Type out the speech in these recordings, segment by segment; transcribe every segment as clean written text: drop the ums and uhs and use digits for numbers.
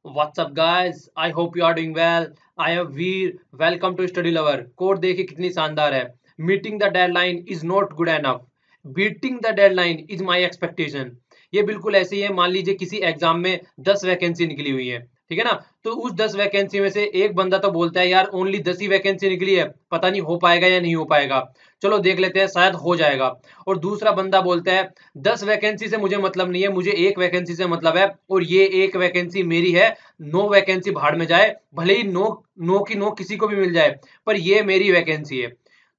WhatsApp guys, I hope you are doing well. I am Veer, welcome to study lover. Code देखिए कितनी शानदार है। Meeting the deadline is not good enough, beating the deadline is my expectation. ये बिल्कुल ऐसे ही है। मान लीजिए किसी एग्जाम में 10 वैकेंसी निकली हुई है, ठीक है ना। तो उस 10 वैकेंसी में से एक बंदा तो बोलता है यार ओनली 10 ही वैकेंसी निकली है, पता नहीं हो पाएगा या नहीं हो पाएगा, चलो देख लेते हैं शायद हो जाएगा। और दूसरा बंदा बोलता है 10 वैकेंसी से मुझे मतलब नहीं है, मुझे एक वैकेंसी से मतलब है, और ये एक वैकेंसी मेरी है। 9 वैकेंसी भाड़ में जाए, भले ही नो नो की नो किसी को भी मिल जाए, पर ये मेरी वैकेंसी है।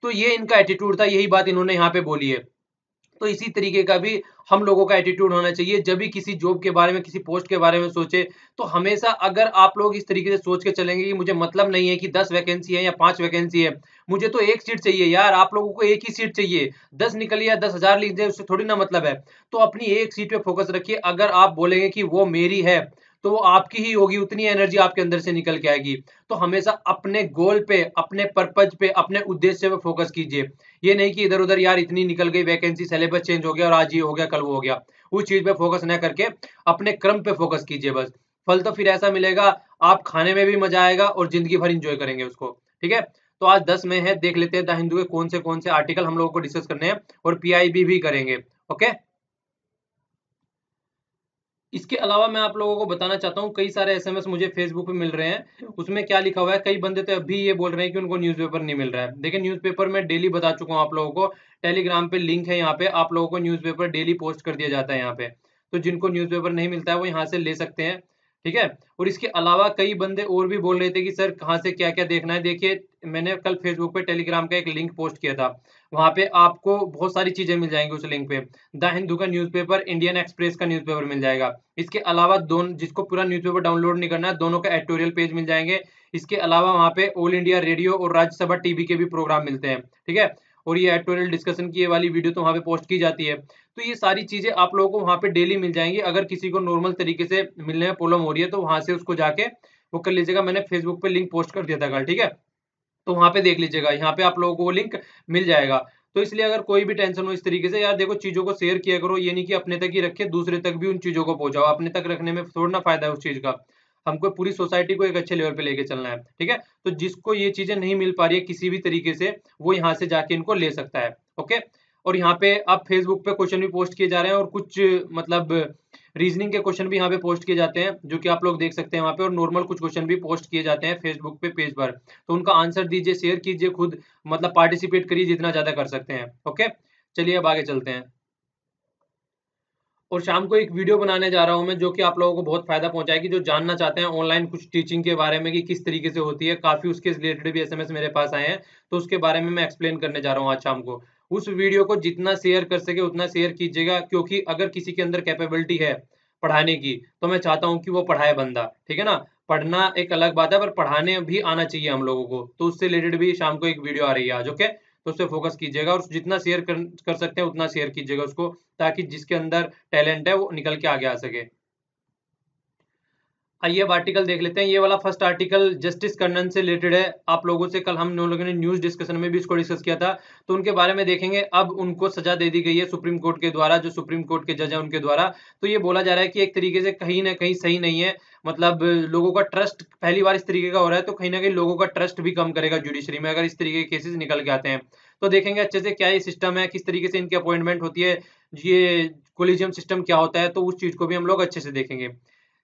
तो ये इनका एटीट्यूड था, यही बात इन्होंने यहाँ पे बोली है। तो इसी तरीके का भी हम लोगों का एटीट्यूड होना चाहिए। जब भी किसी जॉब के बारे में, किसी पोस्ट के बारे में सोचे, तो हमेशा अगर आप लोग इस तरीके से सोच के चलेंगे कि मुझे मतलब नहीं है कि 10 वैकेंसी है या 5 वैकेंसी है, मुझे तो एक सीट चाहिए यार। आप लोगों को एक ही सीट चाहिए, 10 निकली या 10,000 लिख जाए उससे थोड़ी ना मतलब है। तो अपनी एक सीट पे फोकस रखिए। अगर आप बोलेंगे कि वो मेरी है, तो वो आपकी ही होगी, उतनी एनर्जी आपके अंदर से निकल के आएगी। तो हमेशा अपने गोल पे, अपने पर्पज पे, अपने उद्देश्य पे फोकस कीजिए। ये नहीं कि इधर-उधर यार इतनी निकल गई वैकेंसी, सिलेबस चेंज हो गया और आज ये हो गया, कल वो हो गया। उस चीज़ पे फोकस ना करके अपने क्रम पे फोकस कीजिए बस। फल तो फिर ऐसा मिलेगा, आप खाने में भी मज़ा आएगा और ज़िंदगी भर एन्जॉय करेंगे उसको, ठीक है? तो आज 10 में है, देख लेते हैं द हिंदू के कौन से आर्टिकल हम लोगों को डिस्कस करने हैं, और पीआईबी भी करेंगे, ओके? इसके अलावा मैं आप लोगों को बताना चाहता हूँ, कई सारे एसएमएस मुझे फेसबुक पे मिल रहे हैं। उसमें क्या लिखा हुआ है, कई बंदे तो अभी ये बोल रहे हैं कि उनको न्यूज़पेपर नहीं मिल रहा है। देखिए न्यूज़पेपर मैं डेली बता चुका हूँ आप लोगों को, टेलीग्राम पे लिंक है, यहाँ पे आप लोगों को न्यूज़पेपर डेली पोस्ट कर दिया जाता है यहाँ पे। तो जिनको न्यूज़पेपर नहीं मिलता है वो यहाँ से ले सकते हैं, ठीक है। और इसके अलावा कई बंदे और भी बोल रहे थे कि सर कहाँ से क्या क्या देखना है। देखिए मैंने कल फेसबुक पे टेलीग्राम का एक लिंक पोस्ट किया था, वहाँ पे आपको बहुत सारी चीजें मिल जाएंगी उस लिंक पे। द हिंदू का न्यूज़पेपर, इंडियन एक्सप्रेस का न्यूज़पेपर मिल जाएगा। इसके अलावा दोनों, जिसको पूरा न्यूज़पेपर डाउनलोड नहीं करना है, दोनों का एडिटोरियल पेज मिल जाएंगे। इसके अलावा वहाँ पे ऑल इंडिया रेडियो और राज्यसभा टीवी के भी प्रोग्राम मिलते हैं, ठीक है। और ये एडिटोरियल डिस्कशन की ये वाली वीडियो तो वहाँ पे पोस्ट की जाती है। तो ये सारी चीजें आप लोगों को वहाँ पे डेली मिल जाएंगी। अगर किसी को नॉर्मल तरीके से मिलने में प्रॉब्लम हो रही है तो वहां से उसको जाके वो कर लीजिएगा। मैंने फेसबुक पे लिंक पोस्ट कर दिया था कल, ठीक है। तो वहाँ पे देख लीजिएगा, यहाँ पे आप लोगों को वो लिंक मिल जाएगा। तो इसलिए अगर कोई भी टेंशन हो इस तरीके से, यार देखो चीज़ों को शेयर किया करो, ये नहीं कि अपने तक ही रखे, दूसरे तक भी उन चीज़ों को पहुँचाओ। अपने तक रखने में थोड़ा ना फ़ायदा है उस चीज़ का। हमको पूरी सोसाइटी को एक अच्छे लेवल पे लेके चलना है, ठीक है? तो जिसको ये चीज़ें नहीं मिल पा रही है किसी भी तरीके से, वो यहाँ से जाके इनको ले सकता है, ओके? और यहाँ पे अब फेसबुक पे क्वेश्चन भी पोस्ट किए जा रहे हैं, और कुछ मतलब रीजनिंग के क्वेश्चन भी यहाँ पे पोस्ट किए जाते हैं, जो कि आप लोग देख सकते हैं वहाँ पे। और नॉर्मल कुछ क्वेश्चन भी पोस्ट किए जाते हैं फेसबुक पे पेज पर। तो उनका आंसर दीजिए, शेयर कीजिए खुद, मतलब पार्टिसिपेट करिए जितना ज़्यादा कर सकते हैं, ओके? चलिए अब आगे चलते हैं। और शाम को एक वीडियो बनाने जा रहा हूँ मैं, जो कि आप लोगों को बहुत फ़ायदा पहुँचाएगी। जो जानना चाहते हैं ऑनलाइन कुछ टीचिंग के बारे में कि किस तरीके से होती है, काफ़ी उसके रिलेटेड भी एसएमएस मेरे पास आए हैं। तो उसके बारे में मैं एक्सप्लेन करने जा रहा हूँ आज शाम को। उस वीडियो को जितना शेयर कर सके उतना शेयर कीजिएगा, क्योंकि अगर किसी के अंदर कैपेबिलिटी है पढ़ाने की, तो मैं चाहता हूँ कि वो पढ़ाए बंदा, ठीक है ना? पढ़ना एक अलग बात है, पर पढ़ाने भी आना चाहिए हम लोगों को। तो उससे रिलेटेड भी शाम को एक वीडियो आ रही है आज, ओके? तो उससे फोकस कीजिएगा, और जितना शेयर कर सकते हैं उतना शेयर कीजिएगा उसको, ताकि जिसके अंदर टैलेंट है वो निकल के आगे आ सके। आइए अब आर्टिकल देख लेते हैं। ये वाला फर्स्ट आर्टिकल जस्टिस कर्नन से रिलेटेड है। आप लोगों से कल हम लोगों ने न्यूज़ डिस्कशन में भी इसको डिस्कस किया था, तो उनके बारे में देखेंगे। अब उनको सजा दे दी गई है सुप्रीम कोर्ट के द्वारा, जो सुप्रीम कोर्ट के जज हैं उनके द्वारा। तो ये बोला जा रहा है कि एक तरीके से कहीं न कहीं सही नहीं है। मतलब लोगों का ट्रस्ट पहली बार इस तरीके का हो रहा है, तो कहीं न कहीं लोगों का ट्रस्ट भी कम करेगा जुडिशरी में, अगर इस तरीके के केसेस निकल के आते हैं। तो देखेंगे अच्छे से क्या ये सिस्टम है, किस तरीके से इनकी अपॉइंटमेंट होती है, ये कोलिजियम सिस्टम क्या होता है, तो उस चीज़ को भी हम लोग अच्छे से देखेंगे।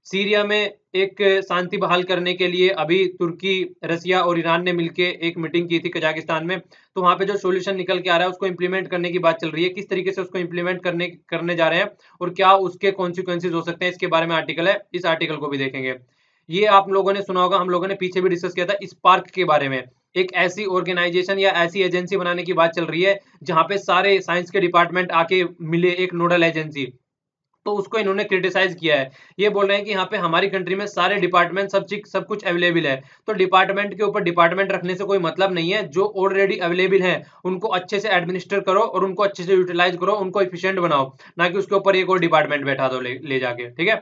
सीरिया में एक शांति बहाल करने के लिए अभी तुर्की, रसिया और ईरान ने मिलके एक मीटिंग की थी कजाकिस्तान में। तो वहाँ पे जो सॉल्यूशन निकल के आ रहा है उसको इम्प्लीमेंट करने की बात चल रही है। किस तरीके से उसको इम्प्लीमेंट करने जा रहे हैं और क्या उसके कॉन्सिक्वेंसेस हो सकते हैं, इसके बारे में आर्टिकल है। इस आर्टिकल को भी देखेंगे। ये आप लोगों ने सुना होगा, हम लोगों ने पीछे भी डिस्कस किया था स्पार्क के बारे में। एक ऐसी ऑर्गेनाइजेशन या ऐसी एजेंसी बनाने की बात चल रही है, जहाँ पे सारे साइंस के डिपार्टमेंट आके मिले, एक नोडल एजेंसी। तो उसको इन्होंने क्रिटिसाइज किया है। ये बोल रहे हैं कि यहाँ पे हमारी कंट्री में सारे डिपार्टमेंट सब कुछ अवेलेबल है। तो डिपार्टमेंट के ऊपर डिपार्टमेंट रखने से कोई मतलब नहीं है। जो ऑलरेडी अवेलेबल है उनको अच्छे से एडमिनिस्टर करो और उनको अच्छे से यूटिलाइज करो, उनको एफिशिएंट बनाओ, ना कि उसके ऊपर एक और डिपार्टमेंट बैठा दो ले जाके, ठीक है।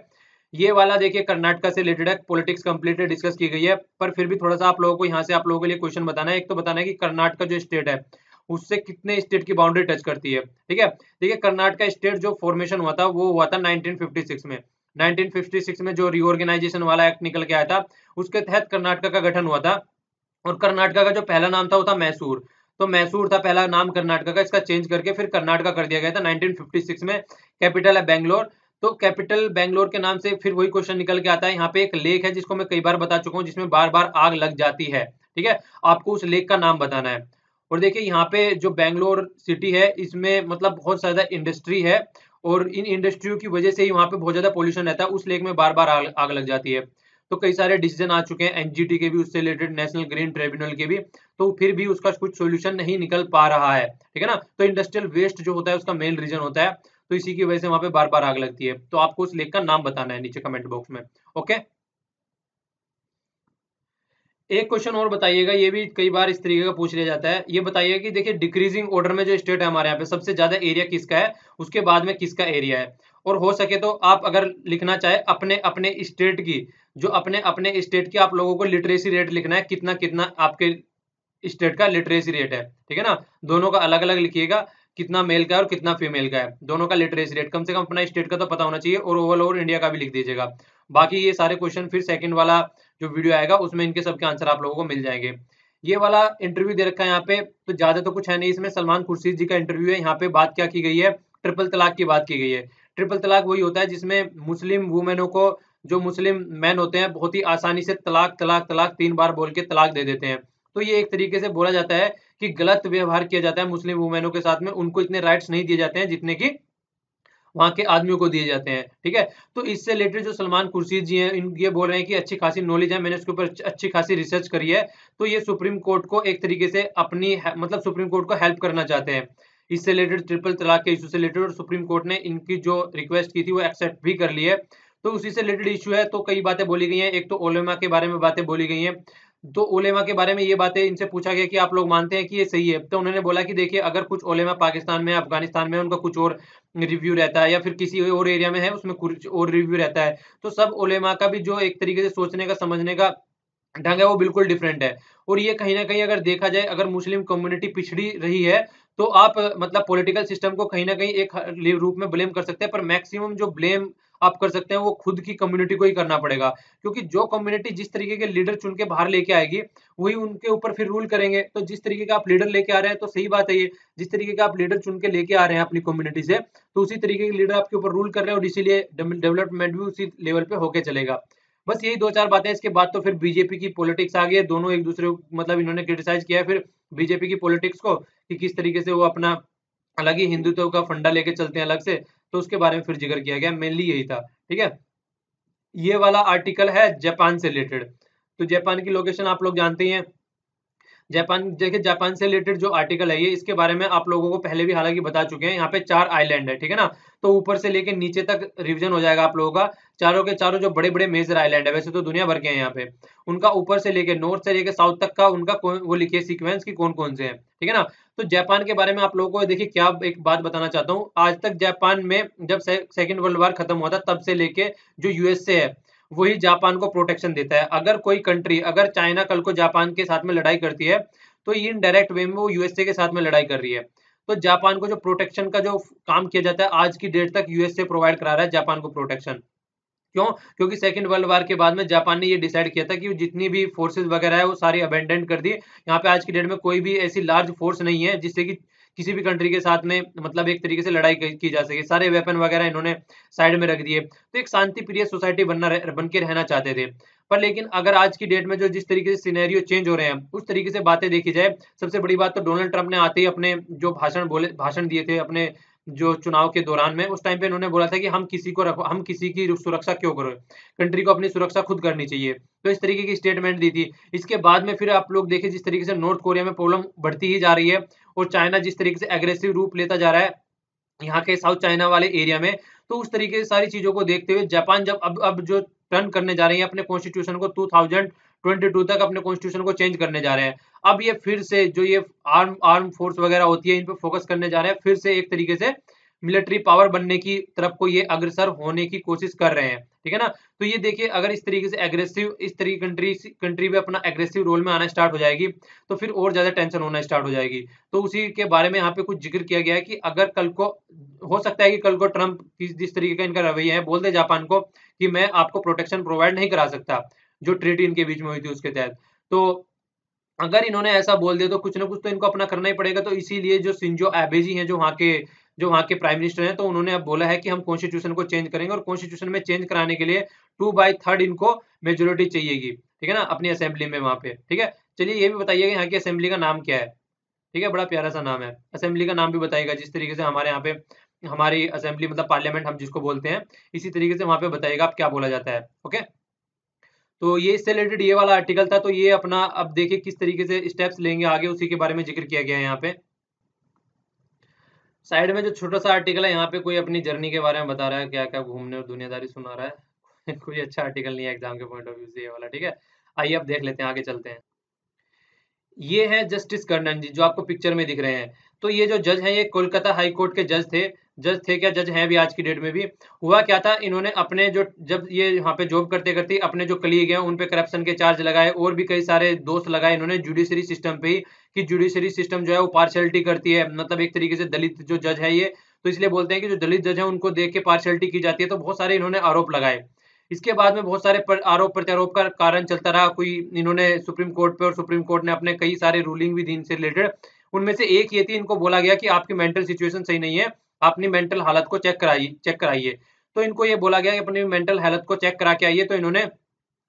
ये वाला देखिए कर्नाटका से रिलेटेड है, पॉलिटिक्स कंप्लीट डिस्कस की गई है। पर फिर भी थोड़ा सा आप लोगों को यहाँ से आप लोगों के लिए क्वेश्चन बताना है। एक तो बताना है कि कर्नाटका जो स्टेट है उससे कितने स्टेट की बाउंड्री टच करती है, ठीक है। देखिए कर्नाटका स्टेट जो फॉर्मेशन हुआ था वो हुआ था 1956 में। 1956 में जो रीऑर्गेनाइजेशन वाला एक्ट निकल के आया था, उसके तहत कर्नाटक का गठन हुआ था। और कर्नाटक का जो पहला नाम था वो था मैसूर। तो मैसूर था पहला नाम कर्नाटक का, इसका चेंज करके फिर कर्नाटका कर दिया गया था 1956 में। कैपिटल है बैंगलोर। तो कैपिटल बैंगलोर के नाम से फिर वही क्वेश्चन निकल के आता है। यहाँ पे एक लेक है जिसको मैं कई बार बता चुका हूँ, जिसमें बार बार आग लग जाती है। ठीक है, आपको उस लेक का नाम बताना है। और देखिए यहाँ पे जो बैंगलोर सिटी है, इसमें मतलब बहुत ज्यादा इंडस्ट्री है, और इन इंडस्ट्रियों की वजह से ही वहाँ पे बहुत ज्यादा पोल्यूशन रहता है। उस लेक में बार बार आग लग जाती है। तो कई सारे डिसीजन आ चुके हैं एनजीटी के भी, उससे रिलेटेड नेशनल ग्रीन ट्रिब्यूनल के भी, तो फिर भी उसका कुछ सोल्यूशन नहीं निकल पा रहा है। ठीक है ना। तो इंडस्ट्रियल वेस्ट जो होता है उसका मेन रीजन होता है, तो इसी की वजह से वहां पे बार बार आग लगती है। तो आपको उस लेक का नाम बताना है नीचे कमेंट बॉक्स में। ओके, एक क्वेश्चन और बताइएगा, ये भी कई बार इस तरीके का पूछ लिया जाता है। ये बताइए कि देखिए डिक्रीजिंग ऑर्डर में जो स्टेट है हमारे यहाँ पे, सबसे ज्यादा एरिया किसका है, उसके बाद में किसका एरिया है। और हो सके तो आप अगर लिखना चाहे अपने अपने स्टेट की, जो अपने अपने स्टेट की आप लोगों को लिटरेसी रेट लिखना है, कितना कितना आपके स्टेट का लिटरेसी रेट है। ठीक है ना, दोनों का अलग अलग लिखिएगा, कितना मेल का है और कितना फीमेल का है, दोनों का लिटरेसी रेट कम से कम अपना स्टेट का तो पता होना चाहिए, और ओवरऑल और इंडिया का भी लिख दीजिएगा। बाकी ये सारे क्वेश्चन फिर सेकंड वाला जो वीडियो आएगा उसमें इनके सबके आंसर आप लोगों को मिल जाएंगे। ये वाला इंटरव्यू दे रखा है यहाँ पे, तो ज्यादा तो कुछ है नहीं इसमें। सलमान खुर्शीद जी का इंटरव्यू है। यहाँ पे बात क्या की गई है, ट्रिपल तलाक की बात की गई है। ट्रिपल तलाक वही होता है जिसमें मुस्लिम वुमेनों को, जो मुस्लिम मैन होते हैं, बहुत ही आसानी से तलाक तलाक तलाक 3 बार बोल के तलाक दे देते हैं। तो ये एक तरीके से बोला जाता है कि गलत व्यवहार किया जाता है मुस्लिम वुमेनों के साथ में, उनको इतने राइट्स नहीं दिए जाते हैं जितने की वहां के आदमियों को दिए जाते हैं। ठीक है, तो इससे रिलेटेड जो सलमान खुर्शीद जी हैं, ये बोल रहे हैं कि अच्छी खासी नॉलेज है, मैंने उसके ऊपर अच्छी खासी रिसर्च करी है। तो ये सुप्रीम कोर्ट को एक तरीके से अपनी मतलब सुप्रीम कोर्ट को हेल्प करना चाहते हैं इससे रिलेटेड, ट्रिपल तलाक के इशू से रिलेटेड। और सुप्रीम कोर्ट ने इनकी जो रिक्वेस्ट की थी वो एक्सेप्ट भी कर ली है। तो उसी से रिलेटेड इशू है, तो कई बातें बोली गई हैं। एक तो उलेमा के बारे में बातें बोली गई हैं। तो उलेमा के बारे में ये बातें इनसे पूछा गया कि आप लोग मानते हैं कि ये सही है। तो उन्होंने बोला कि देखिए, अगर कुछ उलेमा पाकिस्तान में, अफगानिस्तान में, उनका कुछ और रिव्यू रहता है, या फिर किसी और एरिया में है उसमें कुछ और रिव्यू रहता है, तो सब उलेमा का भी जो एक तरीके से सोचने का समझने का ढंग है वो बिल्कुल डिफरेंट है। और ये कहीं ना कहीं अगर देखा जाए, अगर मुस्लिम कम्युनिटी पिछड़ी रही है, तो आप मतलब पॉलिटिकल सिस्टम को कहीं ना कहीं एक रूप में ब्लेम कर सकते हैं, पर मैक्सिमम जो ब्लेम आप कर सकते हैं वो खुद की कम्युनिटी को ही करना पड़ेगा। क्योंकि जो कम्युनिटी जिस तरीके के लीडर चुन के बाहर लेके आएगी, वही उनके ऊपर फिर रूल करेंगे। तो जिस तरीके का आप लीडर लेके आ रहे हैं तो सही बात है ये, जिस तरीके का आप लीडर चुन के लेके आ रहे हैं अपनी कम्युनिटी से, तो उसी तरीके के लीडर आपके ऊपर रूल कर रहे हैं, और इसीलिए डेवलपमेंट भी उसी लेवल पे होके चलेगा। बस यही दो चार बातें। इसके बाद तो फिर बीजेपी की पॉलिटिक्स आ गई है। दोनों एक दूसरे को मतलब इन्होंने क्रिटिसाइज किया है फिर बीजेपी की पॉलिटिक्स को, कि किस तरीके से वो अपना अलग ही हिंदुत्व का फंडा लेके चलते हैं अलग से। तो उसके बारे में फिर जिक्र किया गया, मेनली यही था। ठीक है, ये वाला आर्टिकल है जापान से रिलेटेड। तो जापान की लोकेशन आप लोग जानते ही हैं। जापान, देखिए जापान से रिलेटेड जो आर्टिकल है ये, इसके बारे में आप लोगों को पहले भी हालांकि बता चुके हैं। यहाँ पे 4 आइलैंड है। ठीक है ना, तो ऊपर से लेके नीचे तक रिवीजन हो जाएगा आप लोगों का। चारों के चारों जो बड़े बड़े मेजर आइलैंड है, वैसे तो दुनिया भर के हैं यहाँ पे, उनका ऊपर से लेके नॉर्थ से लेके साउथ तक का उनका वो लिखिए सीक्वेंस की कौन कौन से हैं। ठीक है ना। तो जापान के बारे में आप लोगों को देखिए क्या एक बात बताना चाहता हूँ। आज तक जापान में जब सेकेंड वर्ल्ड वॉर खत्म हुआ था, तब से लेके जो यूएसए है वही जापान को प्रोटेक्शन देता है। अगर कोई कंट्री, अगर चाइना कल को जापान के साथ में लड़ाई करती है, तो ये इनडायरेक्ट वे में वो यूएसए के साथ में लड़ाई कर रही है। तो जापान को जो प्रोटेक्शन का जो काम किया जाता है, आज की डेट तक यूएसए प्रोवाइड करा रहा है जापान को प्रोटेक्शन। क्यों? क्योंकि सेकंड वर्ल्ड वॉर के बाद में जापान ने ये डिसाइड किया था कि जितनी भी फोर्सेस वगैरह है वो सारी अबेंडन कर दी। यहाँ पे आज की डेट में कोई भी ऐसी लार्ज फोर्स नहीं है जिससे कि किसी भी कंट्री के साथ में मतलब एक तरीके से लड़ाई की जा सके। सारे वेपन वगैरह इन्होंने साइड में रख दिए। तो एक शांति प्रिय सोसाइटी बन के रहना चाहते थे। पर लेकिन अगर आज की डेट में जो जिस तरीके से सिनेरियो चेंज हो रहे हैं, उस तरीके से बातें देखी जाए, सबसे बड़ी बात तो डोनाल्ड ट्रंप ने आते ही अपने जो भाषण दिए थे अपने जो चुनाव के दौरान में, उस टाइम पे इन्होंने बोला था कि हम किसी को रखो, हम किसी की सुरक्षा क्यों करें, कंट्री को अपनी सुरक्षा खुद करनी चाहिए। तो इस तरीके की स्टेटमेंट दी थी। इसके बाद में फिर आप लोग देखिए जिस तरीके से नॉर्थ कोरिया में प्रॉब्लम बढ़ती ही जा रही है, और चाइना जिस तरीके से एग्रेसिव रूप लेता जा रहा है यहाँ के साउथ चाइना वाले एरिया में, तो उस तरीके से सारी चीजों को देखते हुए जापान जब अब जो टर्न करने जा रही है अपने कॉन्स्टिट्यूशन को, 2022 तक अपने कॉन्स्टिट्यूशन को चेंज करने जा रहे हैं। अब ये फिर से जो ये आर्म फोर्स वगैरह होती है इन पे फोकस करने जा रहे हैं, फिर से एक तरीके से मिलिट्री पावर बनने की तरफ को ये अग्रसर होने की कोशिश कर रहे हैं। ठीक है ना। तो ये देखिए अगर इस तरीके से एग्रेसिव, इस तरीके कंट्री भी अपना एग्रेसिव रोल में आना स्टार्ट हो जाएगी तो फिर और ज्यादा टेंशन होना स्टार्ट हो जाएगी। तो उसी के बारे में यहाँ पे कुछ जिक्र किया गया है कि अगर कल को हो सकता है कि कल को ट्रम्प जिस तरीके का इनका रवैया है बोल दे जापान को कि मैं आपको प्रोटेक्शन प्रोवाइड नहीं करा सकता, जो ट्रीटी इनके बीच में हुई थी उसके तहत। तो अगर इन्होंने ऐसा बोल दिया तो कुछ ना कुछ तो इनको अपना करना ही पड़ेगा। तो इसीलिए जो शिंजो एबे जी हैं, जो वहाँ के प्राइम मिनिस्टर हैं, तो उन्होंने अब बोला है कि हम कॉन्स्टिट्यूशन को चेंज करेंगे और कॉन्स्टिट्यूशन में चेंज कराने के लिए 2/3 इनको मेजोरिटी चाहिएगी, ठीक है ना, अपनी असेंबली में वहाँ पे। ठीक है, चलिए ये भी बताइएगा यहाँ की असेंबली का नाम क्या है। ठीक है, बड़ा प्यारा सा नाम है, असेंबली का नाम भी बताइएगा जिस तरीके से हमारे यहाँ पे हमारी असेंबली मतलब पार्लियामेंट हम जिसको बोलते हैं, इसी तरीके से वहाँ पे बताइएगा आप क्या बोला जाता है। ओके, तो ये इससे रिलेटेड ये वाला आर्टिकल था। तो ये अपना अब देखिए किस तरीके से स्टेप्स लेंगे आगे, उसी के बारे में जिक्र किया गया है यहाँ पे। साइड में जो छोटा सा आर्टिकल है यहाँ पे कोई अपनी जर्नी के बारे में बता रहा है, क्या क्या घूमने और दुनियादारी सुना रहा है कोई अच्छा आर्टिकल नहीं है एग्जाम के पॉइंट ऑफ व्यू से ये वाला। ठीक है, आइए अब देख लेते हैं, आगे चलते हैं। ये है जस्टिस कर्णन जी जो आपको पिक्चर में दिख रहे हैं। तो ये जो जज हैं ये कोलकाता हाई कोर्ट के जज थे क्या, जज हैं भी आज की डेट में भी। हुआ क्या था, इन्होंने अपने जो जब ये यहाँ पे जॉब करते करते अपने जो कलीग हैं उन पे करप्शन के चार्ज लगाए और भी कई सारे दोष लगाए इन्होंने जुडिशरी सिस्टम पे ही, कि जुडिशरी सिस्टम जो है वो पार्शियलिटी करती है, मतलब एक तरीके से दलित जो जज है ये, तो इसलिए बोलते हैं कि जो दलित जज है उनको देख के पार्शियलिटी की जाती है। तो बहुत सारे इन्होंने आरोप लगाए। इसके बाद में बहुत सारे आरोप प्रत्यारोप का कारण चलता रहा। कोई इन्होंने सुप्रीम कोर्ट पे, और सुप्रीम कोर्ट ने अपने कई सारे रूलिंग भी दी इनसे रिलेटेड। उनमें से एक ये थी, इनको बोला गया कि आपकी मेंटल सिचुएशन सही नहीं है, अपनी मेंटल हालत को चेक कराइए। तो इनको ये बोला गया कि अपनी मेंटल हालत को चेक करा के आइए। तो इन्होंने,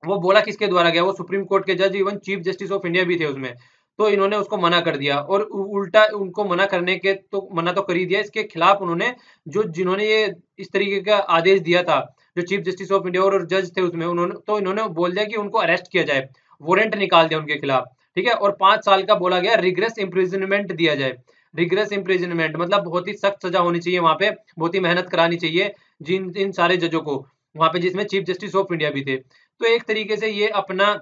वो बोला किसके द्वारा गया, वो सुप्रीम कोर्ट के जज, even chief justice of India भी थे उसमें। तो इन्होंने उसको मना कर दिया, और उल्टा उनको मना करने के तो मना तो कर ही दिया, इसके खिलाफ उन्होंने जो जिन्होंने ये इस तरीके का आदेश दिया था, जो चीफ जस्टिस ऑफ इंडिया और जज थे उसमें, इन्होंने बोल दिया कि उनको अरेस्ट किया जाए, वारंट निकाल दिया उनके खिलाफ। ठीक है, और 5 साल का बोला गया रिग्रेस इम्प्रिजनमेंट दिया जाए। रिग्रेस इम्प्रिजनमेंट मतलब बहुत ही सख्त सजा होनी चाहिए वहां पे, बहुत ही मेहनत करानी चाहिए जिन इन सारे जजों को वहां पे, जिसमें चीफ जस्टिस ऑफ इंडिया भी थे। तो एक तरीके से ये अपना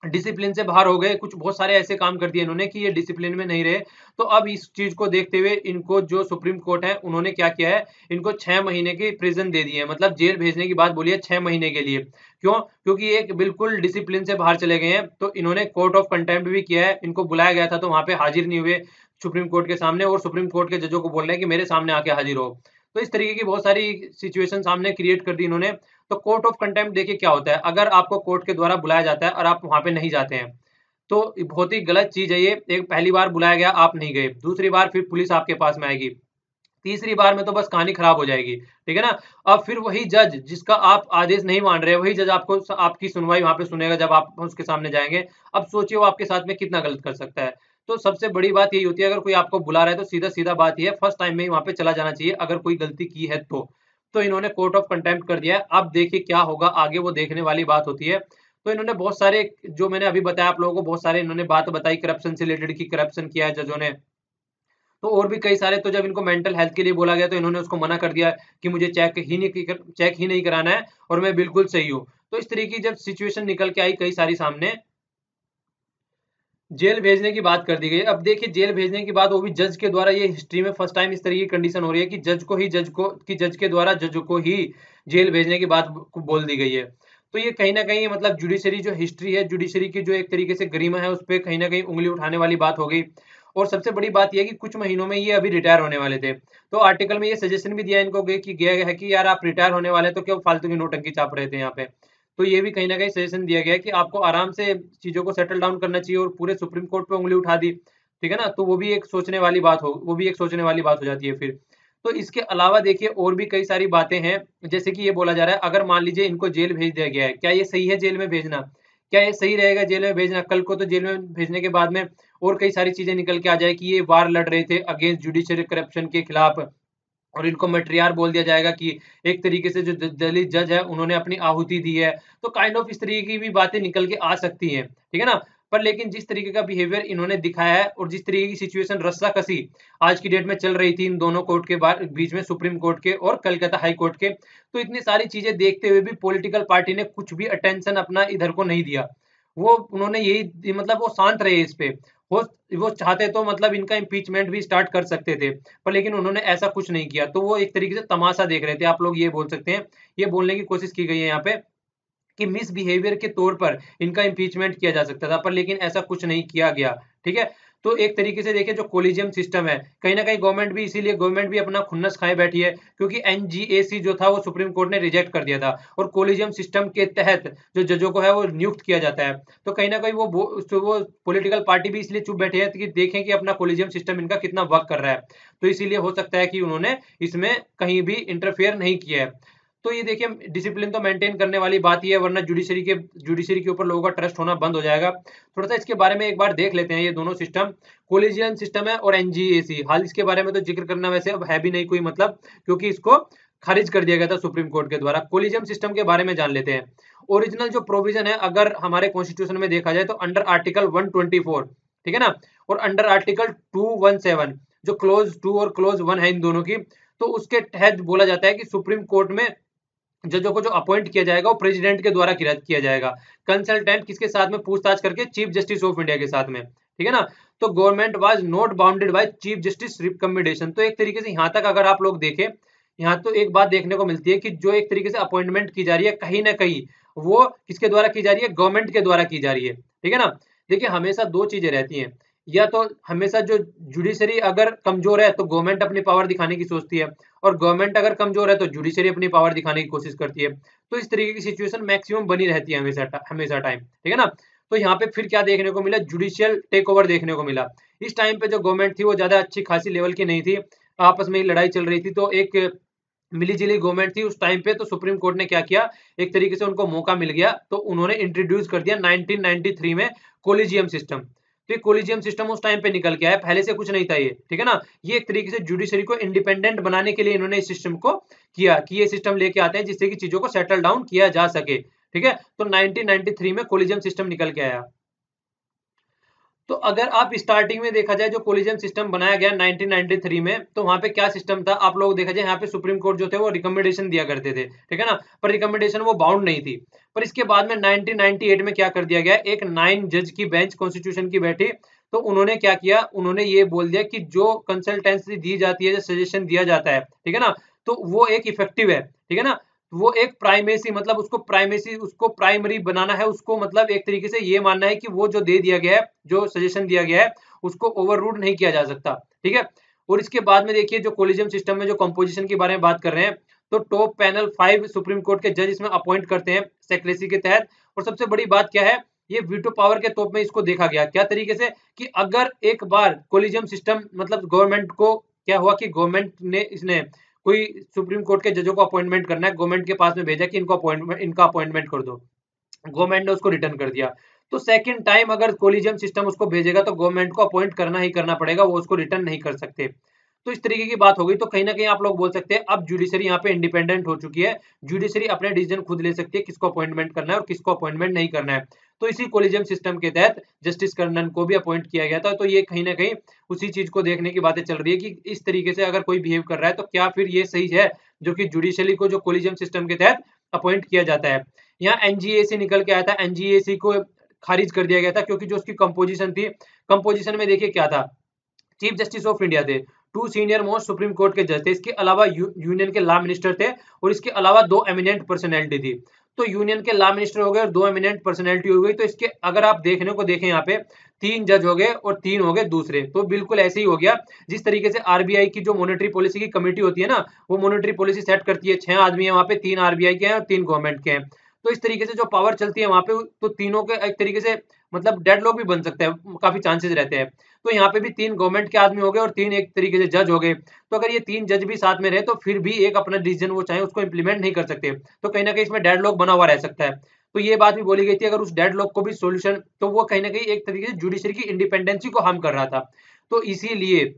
डिसिप्लिन से बाहर हो गए, कुछ बहुत सारे ऐसे काम कर दिए इन्होंने कि ये डिसिप्लिन में नहीं रहे। तो अब इस चीज को देखते हुए इनको जो सुप्रीम कोर्ट है उन्होंने क्या किया है, इनको 6 महीने की प्रिजन दे दी है, मतलब जेल भेजने की बात बोली है 6 महीने के लिए। क्यों? क्योंकि ये एक बिल्कुल डिसिप्लिन से बाहर चले गए हैं। तो इन्होंने कोर्ट ऑफ कंटेम्प्ट भी किया है, इनको बुलाया गया था तो वहां पे हाजिर नहीं हुए सुप्रीम कोर्ट के सामने, और सुप्रीम कोर्ट के जजों को बोल रहे हैं कि मेरे सामने आके हाजिर हो। तो इस तरीके की बहुत सारी सिचुएशन सामने क्रिएट कर दी इन्होंने। तो कोर्ट ऑफ कंटेम्प्ट देखिए क्या होता है, अगर आपको कोर्ट के द्वारा बुलाया जाता है और आप वहां पे नहीं जाते हैं तो बहुत ही गलत चीज है ये। एक पहली बार बुलाया गया, आप नहीं गए, दूसरी बार फिर पुलिस आपके पास में आएगी, तीसरी बार में तो बस कहानी खराब हो जाएगी। ठीक है ना। अब फिर वही जज जिसका आप आदेश नहीं मान रहे, वही जज आपको आपकी सुनवाई वहां पे सुनेगा जब आप उसके सामने जाएंगे। अब सोचिए वो आपके साथ में कितना गलत कर सकता है। तो सबसे बड़ी बात यही होती है, अगर कोई आपको बुला रहा है तो सीधा सीधा बात यह है, फर्स्ट टाइम में ही वहां पे चला जाना चाहिए अगर कोई गलती की है तो इन्होंने कोर्ट ऑफ कंटेम्प्ट कर दिया है। अब देखिए क्या होगा आगे, वो देखने वाली बात होती है। तो इन्होंने बहुत सारे, जो मैंने अभी बताया आप लोगों को, बहुत सारे इन्होंने बात बताई करप्शन से रिलेटेड की करप्शन किया है जजों ने। तो और भी कई सारे, तो जब इनको मेंटल हेल्थ के लिए बोला गया तो इन्होंने उसको मना कर दिया कि मुझे चेक ही नहीं कराना है और मैं बिल्कुल सही हूँ। तो इस तरीके की जब सिचुएशन निकल के आई कई सारी सामने, जेल भेजने की बात कर दी गई। अब देखिए जेल भेजने की बात, वो भी जज के द्वारा, ये हिस्ट्री में फर्स्ट टाइम इस तरह की कंडीशन हो रही है कि जज के द्वारा जज को ही जेल भेजने की बात बोल दी गई है। तो ये कहीं ना कहीं मतलब जुडिशरी जो हिस्ट्री है, जुडिशरी की जो एक तरीके से गरिमा है, उस पर कहीं ना कहीं उंगली उठाने वाली बात हो गई। और सबसे बड़ी बात यह है कि कुछ महीनों में ये अभी रिटायर होने वाले थे। तो आर्टिकल में ये सजेशन भी दिया इनको कि गया है कि यार आप रिटायर होने वाले, तो क्यों फालतू की नोटंकी चाप रहे थे यहाँ पे। तो ये भी कहीं ना कहीं सजेशन दिया गया है कि आपको आराम से चीजों को सेटल डाउन करना चाहिए, और पूरे सुप्रीम कोर्ट पे उंगली उठा दी। ठीक है ना, तो वो भी एक सोचने वाली बात हो जाती है फिर। तो इसके अलावा देखिए और भी कई सारी बातें हैं, जैसे कि ये बोला जा रहा है अगर मान लीजिए इनको जेल भेज दिया गया है, क्या ये सही है जेल में भेजना? क्या ये सही रहेगा जेल में भेजना? कल को तो जेल में भेजने के बाद में और कई सारी चीजें निकल के आ जाए कि ये वार लड़ रहे थे अगेंस्ट जुडिशरी करप्शन के खिलाफ, और इनको मटेरियल बोल दिया जाएगा कि एक तरीके से जो दलित जज है उन्होंने अपनी आहुति दी है। तो काइंड ऑफ इस तरीके की भी बातें निकल के आ सकती हैं। ठीक है ना। पर लेकिन जिस तरीके का बिहेवियर इन्होंने दिखाया है, और जिस तरीके की सिचुएशन रस्साकसी आज की डेट में चल रही थी इन दोनों कोर्ट के बीच में, सुप्रीम कोर्ट के और कलकत्ता हाई कोर्ट के, तो इतनी सारी चीजें देखते हुए भी पॉलिटिकल पार्टी ने कुछ भी अटेंशन अपना इधर को नहीं दिया। वो उन्होंने यही मतलब वो शांत रहे इस पे। हो वो चाहते तो मतलब इनका इम्पीचमेंट भी स्टार्ट कर सकते थे, पर लेकिन उन्होंने ऐसा कुछ नहीं किया। तो वो एक तरीके से तमाशा देख रहे थे, आप लोग ये बोल सकते हैं। ये बोलने की कोशिश की गई है यहाँ पे कि मिसबिहेवियर के तौर पर इनका इम्पीचमेंट किया जा सकता था, पर लेकिन ऐसा कुछ नहीं किया गया। ठीक है? तो एक तरीके से देखिए जो कोलिजियम सिस्टम है, कहीं न कहीं गवर्नमेंट भी अपना खुन्नस खाए बैठी है, क्योंकि एनजीएसी जो था वो सुप्रीम कोर्ट ने रिजेक्ट कर दिया था और कोलिजियम सिस्टम के तहत जो जजों को है वो नियुक्त किया जाता है। तो कहीं न कहीं वो पॉलिटिकल पार्टी भी इसलिए चुप बैठी है कि देखें कि अपना कोलिजियम सिस्टम इनका कितना वर्क कर रहा है। तो इसीलिए हो सकता है कि उन्होंने इसमें कहीं भी इंटरफेयर नहीं किया है। तो ये देखिए डिसिप्लिन तो मेंटेन करने वाली बात ही है, वरना जुडिशरी के ऊपर लोगों का ट्रस्ट होना बंद हो जाएगा। थोड़ा-सा इसके बारे में एक बार देख लेते हैं ये दोनों सिस्टम, कोलिजियन सिस्टम है और एनजीएसी। हाल इसके बारे में तो ज़िक्र करना वैसे अब है भी नहीं कोई मतलब, क्योंकि इसको खारिज कर दिया गया था सुप्रीम कोर्ट के द्वारा। कोलिजियम सिस्टम के बारे में जान लेते हैं। ओरिजिनल जो प्रोविज़न है अगर हमारे कॉन्स्टिट्यूशन में देखा जाए तो अंडर आर्टिकल 124, ठीक है ना? और अंडर आर्टिकल 217 जो क्लॉज़ 2 और क्लॉज़ 1 है इन दोनों की, तो उसके तहत बोला जाता है कि सुप्रीम कोर्ट में जजों को जो अपॉइंट किया जाएगा वो प्रेसिडेंट के द्वारा किया जाएगा। कंसल्टेंट किसके साथ में पूछताछ करके चीफ जस्टिस ऑफ इंडिया के साथ में, ठीक है ना? तो government was not bounded by chief justice recommendation. तो एक तरीके से यहाँ तक अगर आप लोग देखें, यहाँ तो एक बात देखने को मिलती है कि जो एक तरीके से अपॉइंटमेंट की जा रही है कहीं न कहीं वो किसके द्वारा की जा रही है? गवर्नमेंट के द्वारा की जा रही है, ठीक है ना? देखिए हमेशा 2 चीज़ें रहती हैं, या तो हमेशा जो जुडिशरी अगर कमज़ोर है तो गवर्नमेंट अपनी पावर दिखाने की सोचती है और गवर्नमेंट अगर कमज़ोर है तो जुडिशरी अपनी पावर दिखाने की कोशिश करती है। तो इस तरीके की सिचुएशन मैक्सिमम बनी रहती है हमेशा टाइम, ठीक है ना? तो यहाँ पे फिर क्या देखने को मिला? जुडिशियल टेकओवर देखने को मिला। इस टाइम पे जो गवर्नमेंट थी वो ज़्यादा अच्छी खासी लेवल की नहीं थी, आपस में ही लड़ाई चल रही थी, तो एक मिली-जुली गवर्नमेंट थी उस टाइम पे। तो सुप्रीम कोर्ट ने क्या किया, एक तरीके से उनको मौका मिल गया, तो उन्होंने इंट्रोड्यूस कर दिया 1993 में कोलिजियम सिस्टम। तो ये कोलिजियम सिस्टम उस टाइम पे निकल के आया, पहले से कुछ नहीं था ये, ठीक है ना? ये एक तरीके से जुडिशरी को इंडिपेंडेंट बनाने के लिए इन्होंने इस सिस्टम को किया कि ये सिस्टम लेके आते हैं जिससे कि चीज़ों को सेटल डाउन किया जा सके, ठीक है? तो 1993 में कोलिजियम सिस्टम निकल के आया। तो अगर आप स्टार्टिंग में देखा जाए जो कोलिजन सिस्टम बनाया गया 1993 में, तो वहाँ पे क्या सिस्टम था आप लोग देखा जाए, यहाँ पे सुप्रीम कोर्ट जो थे वो रिकमेंडेशन दिया करते थे, ठीक है ना? पर रिकमेंडेशन वो बाउंड नहीं थी। पर इसके बाद में 1998 में क्या कर दिया गया, एक 9 जज की बेंच कॉन्स्टिट्यूशन की बैठी, तो उन्होंने क्या किया, उन्होंने ये बोल दिया कि जो कंसल्टेंसी दी जाती है, जो सजेशन दिया जाता है, ठीक है ना? तो वो एक इफेक्टिव है, ठीक है ना? वो एक प्राइमेसी मतलब उसको प्राइमरी बनाना है, उसको मतलब एक तरीके से ये मानना है कि वो जो दे दिया गया है, जो सजेशन दिया गया है, उसको ओवररूड नहीं किया जा सकता, ठीक है? और इसके बाद में देखिए जो कोलिजियम सिस्टम में जो कंपोजिशन के बारे में बात कर रहे हैं, तो टॉप पैनल 5 सुप्रीम कोर्ट के जज इसमें अपॉइंट करते हैं सेक्रेसी के तहत। और सबसे बड़ी बात क्या है, ये वीटो पावर के तौर में इसको देखा गया। क्या तरीके से कि अगर एक बार कोलिजियम सिस्टम मतलब गवर्नमेंट को क्या हुआ कि गवर्नमेंट ने इसने कोई सुप्रीम कोर्ट के जजों को अपॉइंटमेंट करना है, गवर्नमेंट के पास में भेजा कि इनका अपॉइंटमेंट कर दो। गवर्नमेंट ने उसको रिटर्न कर दिया। तो सेकंड टाइम अगर कोलिजियम सिस्टम उसको भेजेगा तो गवर्नमेंट को अपॉइंट करना ही करना पड़ेगा, वो उसको रिटर्न नहीं कर सकते। तो इस तरीके की बात हो गई। तो कहीं न कहीं आप लोग बोल सकते हैं अब जुडिशरी यहाँ पे इंडिपेंडेंट हो चुकी है। जुडिशरी अपने डिसीजन खुद ले सकती है किसको अपॉइंटमेंट करना है और किसको अपॉइंटमेंट नहीं करना है। तो इसी कोलिजियम सिस्टम के तहत जस्टिस कर्नन को भी अपॉइंट किया गया था। तो ये कहीं न कहीं उसी चीज़ को देखने की बातें चल रही है कि इस तरीके से अगर कोई बिहेव कर रहा है तो क्या फिर ये सही है जो कि जुडिशरी को जो कोलिजियम सिस्टम के तहत अपॉइंट किया जाता है। यहाँ एनजीएसी निकल के आया था, एनजीएसी को खारिज कर दिया गया था क्योंकि जो उसकी कंपोजिशन थी, कंपोजिशन में देखिए क्या था, चीफ जस्टिस ऑफ इंडिया थे, 2 सीनियर मोस्ट सुप्रीम कोर्ट के जज थे, इसके अलावा यूनियन के लॉ मिनिस्टर थे और इसके अलावा 2 एमिनेंट पर्सनैलिटी थी। तो यूनियन के लॉ मिनिस्टर हो गए और 2 एमिनेंट पर्सनैलिटी हो गई। तो इसके अगर आप देखने को देखें यहाँ पे 3 जज हो गए और 3 हो गए दूसरे। तो बिल्कुल ऐसे ही हो गया जिस तरीके से आरबीआई की जो मॉनेटरी पॉलिसी की कमेटी होती है ना, वो मॉनेटरी पॉलिसी सेट करती है, 6 आदमी है वहाँ पे, 3 आरबीआई के हैं और 3 गवर्नमेंट के हैं। तो इस तरीके से जो पावर चलती है वहाँ पे, तो तीनों के एक तरीके से मतलब डेडलॉक भी बन सकता है, काफ़ी चांसेस रहते हैं। तो यहाँ पे भी 3 गवर्नमेंट के आदमी हो गए और 3 एक तरीके से जज हो गए। तो अगर ये 3 जज भी साथ में रहे तो फिर भी एक अपना डिसीजन वो चाहे उसको इम्प्लीमेंट नहीं कर सकते। तो कहीं न कहीं इसमें डेडलॉक बना हुआ रह सकता है। तो ये बात भी बोली गई थी, अगर उस डेडलॉक को भी सॉल्यूशन, तो वो कहीं न कहीं एक तरीके से जुडिशरी की इंडिपेंडेंसी को हार्म कर रहा था। तो इसीलिए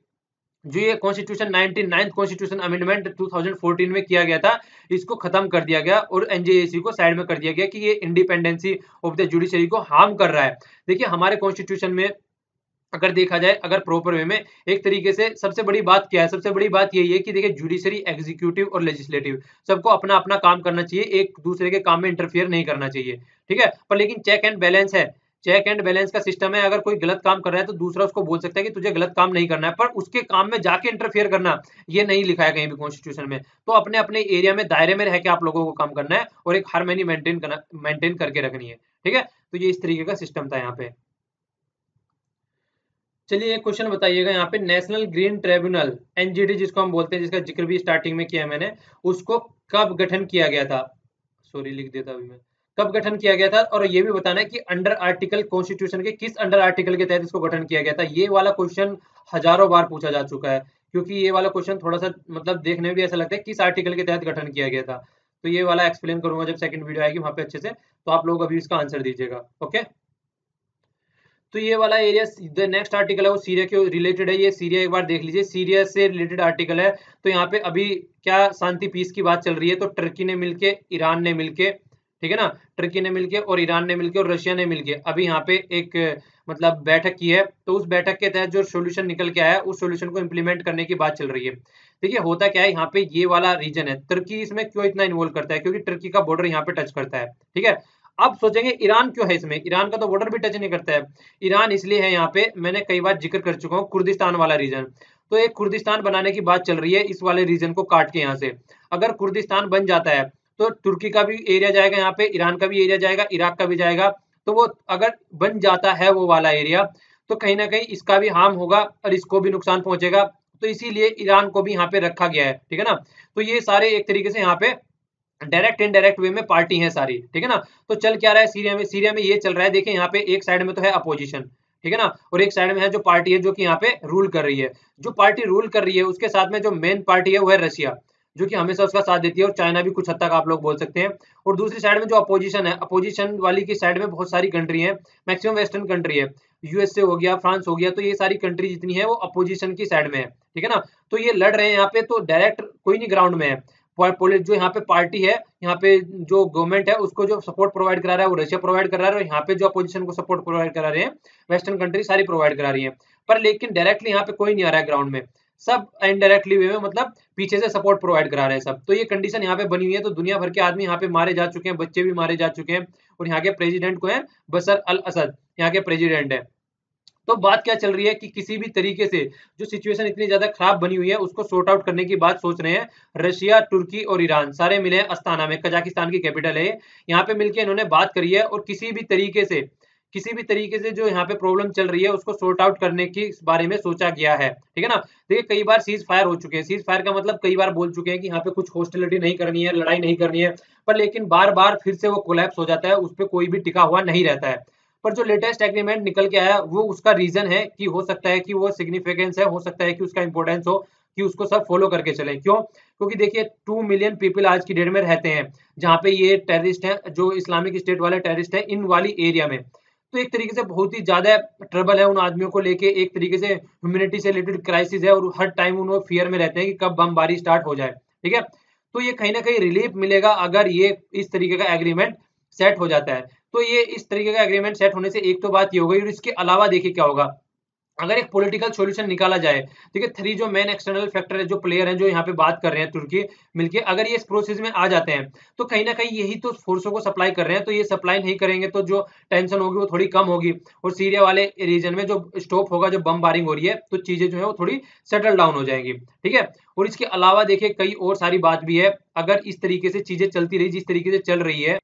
जो ये कॉन्स्टिट्यूशन 99th कॉन्स्टिट्यूशन अमेंडमेंट 2014 में किया गया था, इसको खत्म कर दिया गया और एनजेएसी को साइड में कर दिया गया कि ये इंडिपेंडेंसी ऑफ द जुडिशरी को हार्म कर रहा है। देखिए हमारे कॉन्स्टिट्यूशन में अगर देखा जाए, अगर प्रॉपर वे में, एक तरीके से सबसे बड़ी बात क्या है, सबसे बड़ी बात यही है कि देखिए जुडिशरी, एग्जीक्यूटिव और लेजिस्लेटिव सबको अपना-अपना काम करना चाहिए, एक दूसरे के काम में इंटरफेयर नहीं करना चाहिए, ठीक है? पर लेकिन चेक एंड बैलेंस है, चेक एंड बैलेंस का सिस्टम है। अगर कोई गलत काम कर रहा है तो दूसरा उसको बोल सकता है कि तुझे गलत काम नहीं करना है, पर उसके काम में जाके इंटरफेयर करना ये नहीं लिखा है कहीं भी कॉन्स्टिट्यूशन में। तो अपने अपने एरिया में दायरे में रह के आप लोगों को काम करना है और एक हार्मनी मेंटेन करके रखनी है, ठीक है। तो ये इस तरीके का सिस्टम था यहाँ पे। चलिए एक क्वेश्चन बताइएगा यहाँ पे, नेशनल ग्रीन ट्रिब्यूनल एनजीटी जिसको हम बोलते हैं, जिसका जिक्र भी स्टार्टिंग में किया मैंने, उसको कब गठन किया गया था? सॉरी लिख देता अभी मैं, कब गठन किया गया था? और ये भी बताना है कि अंडर आर्टिकल कॉन्स्टिट्यूशन के किस अंडर आर्टिकल के तहत इसको गठन किया गया था। ये वाला क्वेश्चन हजारों बार पूछा जा चुका है, क्योंकि ये वाला क्वेश्चन थोड़ा सा मतलब देखने में भी ऐसा लगता है किस आर्टिकल के तहत गठन किया गया था। तो ये वाला एक्सप्लेन करूंगा जब सेकंड वीडियो आएगी वहां पे अच्छे से, तो आप लोग अभी इसका आंसर दीजिएगा, ओके। तो ये वाला एरिया द नेक्स्ट आर्टिकल है वो सीरिया के रिलेटेड है। ये सीरिया एक बार देख लीजिए, सीरिया से रिलेटेड आर्टिकल है। तो यहाँ पे अभी क्या शांति पीस की बात चल रही है, तो टर्की ने मिलके, ईरान ने मिलके, ठीक है ना, टर्की ने मिलके और ईरान ने मिलके और रशिया ने मिलके अभी यहाँ पे एक मतलब बैठक की है। तो उस बैठक के तहत जो सोल्यूशन निकल के आया है उस सोल्यूशन को इम्प्लीमेंट करने की बात चल रही है। देखिए होता क्या है, यहाँ पे ये वाला रीजन है, तुर्की इसमें क्यों इतना इन्वॉल्व करता है, क्योंकि टर्की का बॉर्डर यहाँ पे टच करता है, ठीक है। अब सोचेंगे ईरान क्यों है इसमें, ईरान का तो बॉर्डर भी टच नहीं करता है। ईरान इसलिए है यहाँ पे, मैंने कई बार जिक्र कर चुका हूँ, कुर्दिस्तान वाला रीजन। तो एक कुर्दिस्तान बनाने की बात चल रही है इस वाले रीजन को काट के। यहाँ से अगर कुर्दिस्तान बन जाता है तो तुर्की का भी एरिया जाएगा यहाँ पे, ईरान का भी एरिया जाएगा, इराक का भी जाएगा। तो वो अगर बन जाता है वो वाला एरिया, तो कहीं ना कहीं इसका भी हार्म होगा और इसको भी नुकसान पहुंचेगा। तो इसीलिए ईरान को भी यहाँ पे रखा गया है, ठीक है ना। तो ये सारे एक तरीके से यहाँ पे डायरेक्ट इनडायरेक्ट वे में पार्टी है सारी, ठीक है ना। तो चल क्या रहा है सीरिया में, सीरिया में ये चल रहा है, देखिए यहाँ पे एक साइड में तो है अपोजिशन, ठीक है ना, और एक साइड में है जो पार्टी है जो कि यहाँ पे रूल कर रही है। जो पार्टी रूल कर रही है उसके साथ में जो मेन पार्टी है वो है रशिया, जो कि हमेशा उसका साथ देती है, और चाइना भी कुछ हद तक आप लोग बोल सकते हैं। और दूसरी साइड में जो अपोजिशन है, अपोजिशन वाली की साइड में बहुत सारी कंट्री है, मैक्सिमम वेस्टर्न कंट्री है, यूएसए हो गया, फ्रांस हो गया। तो ये सारी कंट्री जितनी है वो अपोजिशन की साइड में है, ठीक है ना। तो ये लड़ रहे हैं यहाँ पे, तो डायरेक्ट कोई नहीं ग्राउंड में है। जो यहाँ पे पार्टी है, यहाँ पे जो गवर्नमेंट है उसको जो सपोर्ट प्रोवाइड करा रहा है वो रशिया प्रोवाइड कर रहा है, और यहाँ पे जो अपोजिशन को सपोर्ट प्रोवाइड करा रहे हैं वेस्टर्न कंट्री सारी प्रोवाइड करा रही है। पर लेकिन डायरेक्टली यहाँ पे कोई नहीं आ रहा है ग्राउंड में, सब इनडायरेक्टली वे में मतलब पीछे से सपोर्ट प्रोवाइड करा रहे हैं सब। तो ये कंडीशन यहाँ पे बनी हुई है। तो दुनिया भर के आदमी यहाँ पे मारे जा चुके हैं, बच्चे भी मारे जा चुके हैं, और यहाँ के प्रेसिडेंट को है बशर अल असद, यहाँ के प्रेसिडेंट है। तो बात क्या चल रही है कि किसी भी तरीके से जो सिचुएशन इतनी ज्यादा खराब बनी हुई है उसको सॉर्ट आउट करने की बात सोच रहे हैं रशिया, तुर्की और ईरान, सारे मिले हैं अस्ताना में, कजाकिस्तान की कैपिटल है। यहाँ पे मिलकर इन्होंने बात करी है, और किसी भी तरीके से जो यहाँ पे प्रॉब्लम चल रही है उसको सॉर्ट आउट करने के बारे में सोचा गया है, ठीक है ना। देखिए कई बार सीज फायर हो चुके हैं, सीज फायर का मतलब कई बार बोल चुके हैं कि यहाँ पे कुछ हॉस्टिलिटी नहीं करनी है, लड़ाई नहीं करनी है, पर लेकिन बार बार फिर से वो कोलैप्स हो जाता है, उस पर कोई भी टिका हुआ नहीं रहता है। पर जो लेटेस्ट एग्रीमेंट निकल के आया वो उसका रीजन है कि हो सकता है कि वो सिग्निफिकेंस है, हो सकता है कि उसका इंपॉर्टेंस हो, कि उसको सब फॉलो करके चलें। क्यों? क्योंकि देखिए 2 मिलियन पीपल आज की डेट में रहते हैं जहाँ पे ये टेररिस्ट हैं, जो इस्लामिक स्टेट वाले टेररिस्ट हैं इन वाली एरिया में। तो एक तरीके से बहुत ही ज्यादा ट्रबल है उन आदमियों को लेके, एक तरीके से ह्यूमैनिटी से रिलेटेड क्राइसिस है, और हर टाइम उन फियर में रहते हैं कि कब बमबारी स्टार्ट हो जाए, ठीक है। तो ये कहीं ना कहीं रिलीफ मिलेगा अगर ये इस तरीके का एग्रीमेंट सेट हो जाता है। तो ये इस तरीके का एग्रीमेंट सेट होने से एक तो बात ये हो गई, और इसके अलावा देखिए क्या होगा अगर एक पॉलिटिकल सॉल्यूशन निकाला जाए। देखिए 3 जो मेन एक्सटर्नल फैक्टर है, जो प्लेयर हैं जो यहाँ पे बात कर रहे हैं तुर्की मिलके, अगर ये इस प्रोसेस में आ जाते हैं तो कहीं ना कहीं यही तो फोर्सों को सप्लाई कर रहे हैं। तो ये सप्लाई नहीं करेंगे तो जो टेंशन होगी वो थोड़ी कम होगी, और सीरिया वाले रीजन में जो स्टॉप होगा, जो बम बारिंग हो रही है, तो चीजें जो है वो थोड़ी सेटल डाउन हो जाएंगी, ठीक है। और इसके अलावा देखिए कई और सारी बात भी है, अगर इस तरीके से चीजें चलती रही जिस तरीके से चल रही है,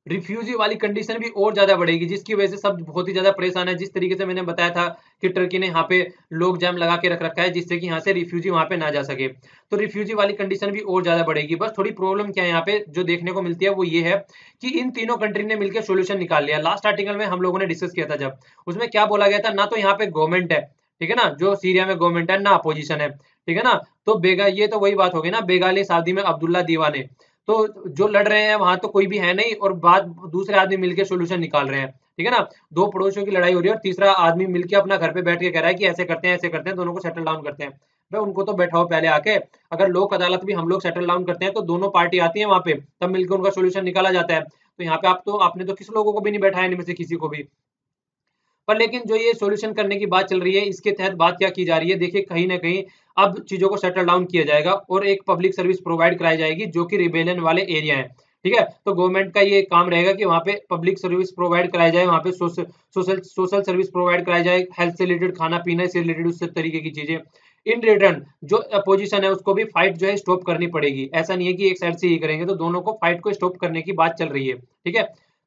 रिफ्यूजी वाली कंडीशन भी और ज्यादा बढ़ेगी, जिसकी वजह से सब बहुत ही ज्यादा परेशान है। जिस तरीके से मैंने बताया था कि टर्की ने यहाँ पे लोग जैम लगा के रख रखा है जिससे कि यहाँ से रिफ्यूजी वहां पे ना जा सके, तो रिफ्यूजी वाली कंडीशन भी और ज्यादा बढ़ेगी। बस थोड़ी प्रॉब्लम क्या है यहाँ पे जो देखने को मिलती है वो ये है कि इन तीनों कंट्री ने मिलकर सोल्यूशन निकाल लिया। लास्ट आर्टिकल में हम लोगों ने डिस्कस किया था जब, उसमें क्या बोला गया था, ना तो यहाँ पे गवर्नमेंट है, ठीक है ना, जो सीरिया में गवर्नमेंट है, ना अपोजिशन है, ठीक है ना। तो बेगा ये तो वही बात होगी ना, बेगाली सादी में अब्दुल्ला दीवाने। तो जो लड़ रहे हैं वहां तो कोई भी है नहीं, और बात दूसरे आदमी मिलकर सोल्यूशन निकाल रहे हैं, ठीक है ना। दो पड़ोसियों की लड़ाई हो रही है और तीसरा आदमी मिलकर अपना घर पे बैठ के कह रहा है कि ऐसे करते हैं ऐसे करते हैं, दोनों को सेटल डाउन करते हैं। भाई उनको तो बैठाओ पहले आके, अगर लोक अदालत भी हम लोग सेटल डाउन करते हैं तो दोनों पार्टी आती है वहां पे, तब मिलकर उनका सोल्यूशन निकाला जाता है। तो यहाँ पे आपने तो किस लोगों को भी नहीं बैठाया इनमें से किसी को भी। पर लेकिन जो ये सॉल्यूशन करने की बात चल रही है, इसके तहत बात क्या की जा रही है, देखिए कहीं ना कहीं अब चीजों को सेटल डाउन किया जाएगा और एक पब्लिक सर्विस प्रोवाइड कराई जाएगी जो कि रिबेलियन वाले एरिया है, ठीक है। तो गवर्नमेंट का ये काम रहेगा कि वहाँ पे पब्लिक सर्विस प्रोवाइड कराई जाए, वहाँ पे सोशल सर्विस प्रोवाइड कराई जाए, हेल्थ से रिलेटेड, खाना पीना से रिलेटेड, उस तरीके की चीजें। इन रिटर्न जो अपोजिशन है उसको भी फाइट जो है स्टॉप करनी पड़ेगी। ऐसा नहीं है कि एक साइड से ही करेंगे, तो दोनों को फाइट को स्टॉप करने की बात चल रही है। ठीक है।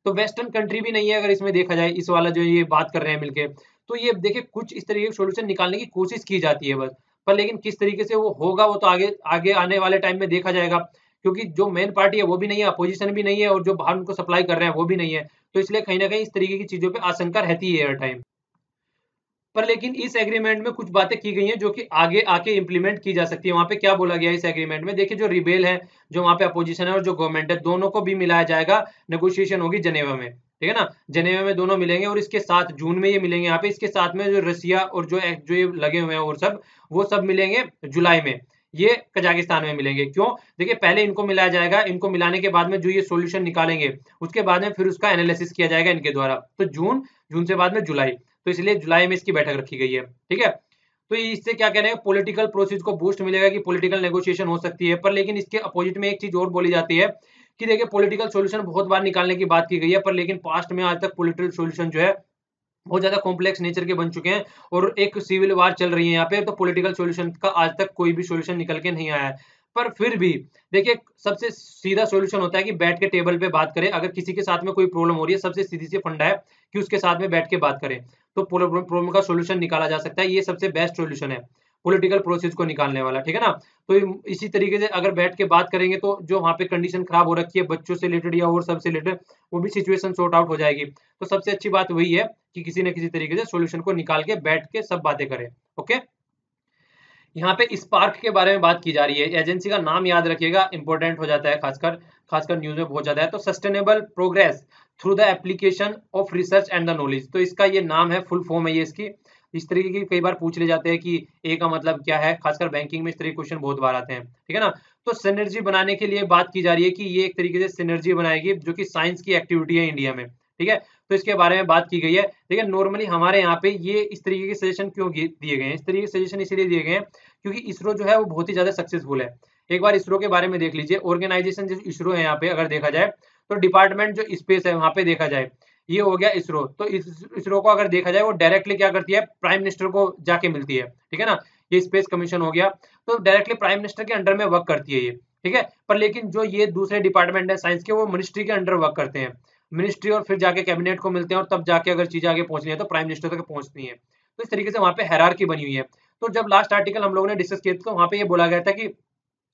तो वेस्टर्न कंट्री भी नहीं है अगर इसमें देखा जाए, इस वाला जो ये बात कर रहे हैं मिलके। तो ये देखिए कुछ इस तरीके के सोल्यूशन निकालने की कोशिश की जाती है बस, पर लेकिन किस तरीके से वो होगा वो तो आगे आगे आने वाले टाइम में देखा जाएगा। क्योंकि जो मेन पार्टी है वो भी नहीं है, अपोजिशन भी नहीं है, और जो बाहर उनको सप्लाई कर रहे हैं वो भी नहीं है। तो इसलिए कहीं ना कहीं इस तरीके की चीजों पे आशंका रहती है हर टाइम। पर लेकिन इस एग्रीमेंट में कुछ बातें की गई हैं जो कि आगे आके इंप्लीमेंट की जा सकती है। वहां पे क्या बोला गया है इस एग्रीमेंट में, देखिए जो रिबेल है, जो वहां पे अपोजिशन है और जो गवर्नमेंट है, दोनों को भी मिलाया जाएगा। नेगोशिएशन होगी जनेवा में, ठीक है ना। जनेवा में दोनों मिलेंगे, और इसके साथ जून में ये मिलेंगे यहाँ पे। इसके साथ में जो रसिया और जो ये लगे हुए हैं और सब, वो सब मिलेंगे जुलाई में। ये कजाकिस्तान में मिलेंगे। क्यों? देखिए पहले इनको मिलाया जाएगा, इनको मिलाने के बाद में जो ये सॉल्यूशन निकालेंगे, उसके बाद में फिर उसका एनालिसिस किया जाएगा इनके द्वारा। तो जून, जून से बाद में जुलाई, तो इसलिए जुलाई में इसकी बैठक रखी गई है। ठीक है। तो इससे क्या कहने हैं, पॉलिटिकल प्रोसेस को बूस्ट मिलेगा कि पॉलिटिकल नेगोशिएशन हो सकती है। पर लेकिन इसके अपोजिट में एक चीज और बोली जाती है कि देखिए पॉलिटिकल सॉल्यूशन बहुत बार निकालने की बात की गई है, पर लेकिन पास्ट में आज तक पॉलिटिकल सॉल्यूशन जो है बहुत ज्यादा कॉम्प्लेक्स नेचर के बन चुके हैं, और एक सिविल वार चल रही है यहाँ पे। तो पॉलिटिकल सॉल्यूशन का आज तक कोई भी सॉल्यूशन निकल के नहीं आया है। पर फिर भी देखिए सबसे सीधा सॉल्यूशन होता है कि बैठ के टेबल पे बात करें। अगर किसी के साथ में कोई प्रॉब्लम हो रही है, सबसे सीधी सी फंडा है कि उसके साथ में बैठ के बात करें, तो प्रॉब्लम का सॉल्यूशन निकाला जा सकता है। ये सबसे बेस्ट सॉल्यूशन है पॉलिटिकल प्रोसेस को निकालने वाला, ठीक है ना। तो इसी तरीके से अगर बैठ के बात करेंगे, तो जो वहाँ पे कंडीशन खराब हो रखी है बच्चों से रिलेटेड या और सबसे रिलेटेड, वो भी सिचुएशन सॉर्ट आउट हो जाएगी। तो सबसे अच्छी बात वही है कि किसी न किसी तरीके से सॉल्यूशन को निकाल के बैठ के सब बातें करें। ओके। यहाँ पे स्पार्क के बारे में बात की जा रही है। एजेंसी का नाम याद रखिएगा, इंपॉर्टेंट हो जाता है, खासकर खासकर न्यूज में बहुत ज्यादा है। तो sustainable progress through the application of research and the knowledge, तो इसका ये नाम है, फुल फॉर्म है ये इसकी। इस तरीके की कई बार पूछ ले जाते हैं कि ए का मतलब क्या है, खासकर बैंकिंग में इस तरह के क्वेश्चन बहुत बार आते हैं, ठीक है ना। तो सिनर्जी बनाने के लिए बात की जा रही है कि ये एक तरीके से सिनर्जी बनाएगी जो कि साइंस की एक्टिविटी है इंडिया में, ठीक है। तो इसके बारे में बात की गई है। लेकिन नॉर्मली हमारे यहाँ पे ये इस तरीके के सजेशन क्यों दिए गए हैं, इस तरीके के सजेशन इसलिए दिए गए हैं क्योंकि इसरो जो है वो बहुत ही ज्यादा सक्सेसफुल है। एक बार इसरो के बारे में देख लीजिए, ऑर्गेनाइजेशन जो इसरो है यहाँ पे अगर देखा जाए, तो डिपार्टमेंट जो स्पेस है वहां पे देखा जाए, ये हो गया इसरो। तो इसरो को अगर देखा जाए, वो डायरेक्टली क्या करती है, प्राइम मिनिस्टर को जाके मिलती है, ठीक है ना। ये स्पेस कमीशन हो गया, तो डायरेक्टली प्राइम मिनिस्टर के अंडर में वर्क करती है ये, ठीक है। पर लेकिन जो ये दूसरे डिपार्टमेंट है साइंस के, वो मिनिस्ट्री के अंडर वर्क करते हैं, मिनिस्ट्री, और फिर जाके कैबिनेट को मिलते हैं, और तब जाके अगर चीजें आगे पहुंचनी है तो प्राइम मिनिस्टर तक पहुंचती है। तो इस तरीके से वहां पे हायरार्की बनी हुई है। तो जब लास्ट आर्टिकल हम लोगों ने डिस्कस किया था, तो वहां पे ये बोला गया था कि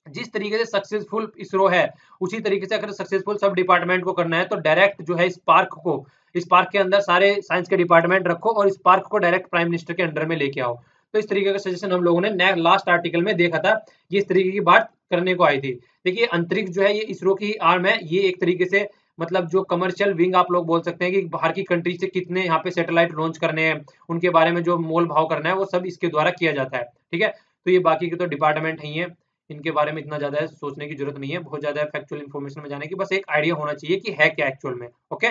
जिस तरीके से सक्सेसफुल इसरो है, उसी तरीके से अगर सक्सेसफुल सब डिपार्टमेंट को करना है, तो डायरेक्ट जो है स्पार्क के अंदर सारे साइंस के डिपार्टमेंट रखो, और स्पार्क को डायरेक्ट प्राइम मिनिस्टर के अंडर में लेके आओ। तो इस तरीके का सजेशन हम लोगों ने लास्ट आर्टिकल में देखा था, ये इस तरीके की बात करने को आई थी। देखिए अंतरिक्ष जो है ये इसरो की आर्म है, ये एक तरीके से मतलब जो कमर्शियल विंग आप लोग बोल सकते हैं कि बाहर की कंट्री से कितने यहाँ पे सैटेलाइट लॉन्च करने हैं, उनके बारे में जो मोल भाव करना है, वो सब इसके द्वारा किया जाता है, ठीक है। तो ये बाकी के तो डिपार्टमेंट ही है, इनके बारे में इतना ज्यादा सोचने की जरूरत नहीं है, बहुत ज्यादा फैक्चुअल इन्फॉर्मेशन में जाने की, बस एक आइडिया होना चाहिए कि है क्या एक्चुअल में। ओके।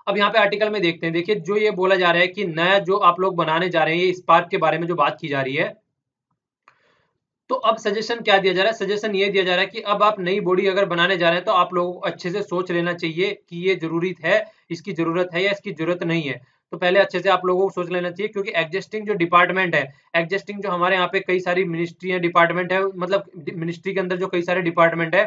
अब यहाँ पे आर्टिकल में देखते हैं, देखिए जो ये बोला जा रहा है कि नया जो आप लोग बनाने जा रहे हैं, ये स्पार्क के बारे में जो बात की जा रही है, तो अब सजेशन क्या दिया जा रहा है, सजेशन ये दिया जा रहा है कि अब आप नई बॉडी अगर बनाने जा रहे हैं, तो आप लोगों को अच्छे से सोच लेना चाहिए कि ये जरूरी है, इसकी जरूरत है या इसकी जरूरत नहीं है। तो पहले अच्छे से आप लोगों को सोच लेना चाहिए, क्योंकि एग्जिस्टिंग जो डिपार्टमेंट है, एग्जिस्टिंग जो हमारे यहाँ पे कई सारी मिनिस्ट्री है, डिपार्टमेंट है, मतलब मिनिस्ट्री के अंदर जो कई सारे डिपार्टमेंट है,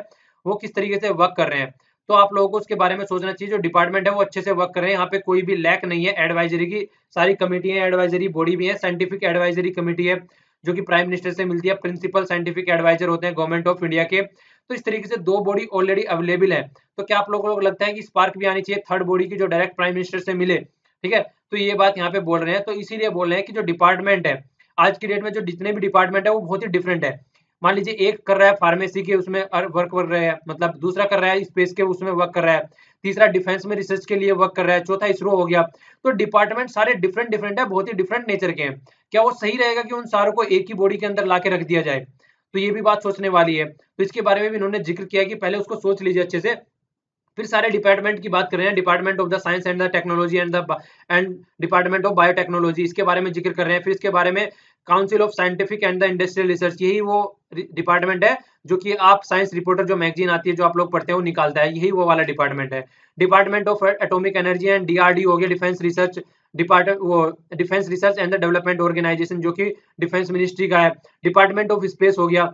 वो किस तरीके से वर्क कर रहे हैं। तो आप लोगों को उसके बारे में सोचना चाहिए, जो डिपार्टमेंट है वो अच्छे से वर्क कर रहे हैं, यहाँ पे कोई भी लैक नहीं है। एडवाइजरी की सारी कमेटी है, एडवाइजरी बॉडी भी है, साइंटिफिक एडवाइजरी कमेटी है जो कि प्राइम मिनिस्टर से मिलती है, प्रिंसिपल साइंटिफिक एडवाइजर होते हैं गवर्नमेंट ऑफ इंडिया के। तो इस तरीके से दो बॉडी ऑलरेडी अवेलेबल है। तो क्या आप लोगों को लगता है कि स्पार्क भी आनी चाहिए, थर्ड बॉडी की, जो डायरेक्ट प्राइम मिनिस्टर से मिले, ठीक है। तो ये बात यहाँ पे बोल रहे हैं, तो इसीलिए बोल रहे हैं कि जो डिपार्टमेंट है आज की डेट में, जो जितने भी डिपार्टमेंट है वो बहुत ही डिफरेंट है। मान लीजिए एक कर रहा है फार्मेसी के उसमें वर्क कर रहा है, मतलब दूसरा कर रहा है स्पेस के उसमें वर्क कर रहा है, तीसरा डिफेंस में रिसर्च के लिए वर्क कर रहा है, चौथा इसरो हो गया। तो डिपार्टमेंट सारे डिफरेंट डिफरेंट है, बहुत ही डिफरेंट नेचर के हैं। क्या वो सही रहेगा कि उन सारों को एक ही बॉडी के अंदर ला के रख दिया जाए? तो ये भी बात सोचने वाली है। तो इसके बारे में भी इन्होंने जिक्र किया कि पहले उसको सोच लीजिए अच्छे से, फिर सारे डिपार्टमेंट की बात कर रहे हैं, department of the science and the technology and department of biotechnology, इसके बारे में जिक्र कर रहे हैं। फिर इसके बारे में council of scientific and the industrial research, यही वो डिपार्टमेंट है जो कि आप साइंस रिपोर्टर जो मैगजीन आती है जो आप लोग पढ़ते हैं वो निकालता है, यही वो वाला डिपार्टमेंट है। Department of atomic energy and DRDO हो गया, डिफेंस रिसर्च डिपार्टमेंट, वो defence research and the development organisation जो कि डिफेंस मिनिस्ट्री का है। डिपार्टमेंट ऑफ स्पेस हो गया।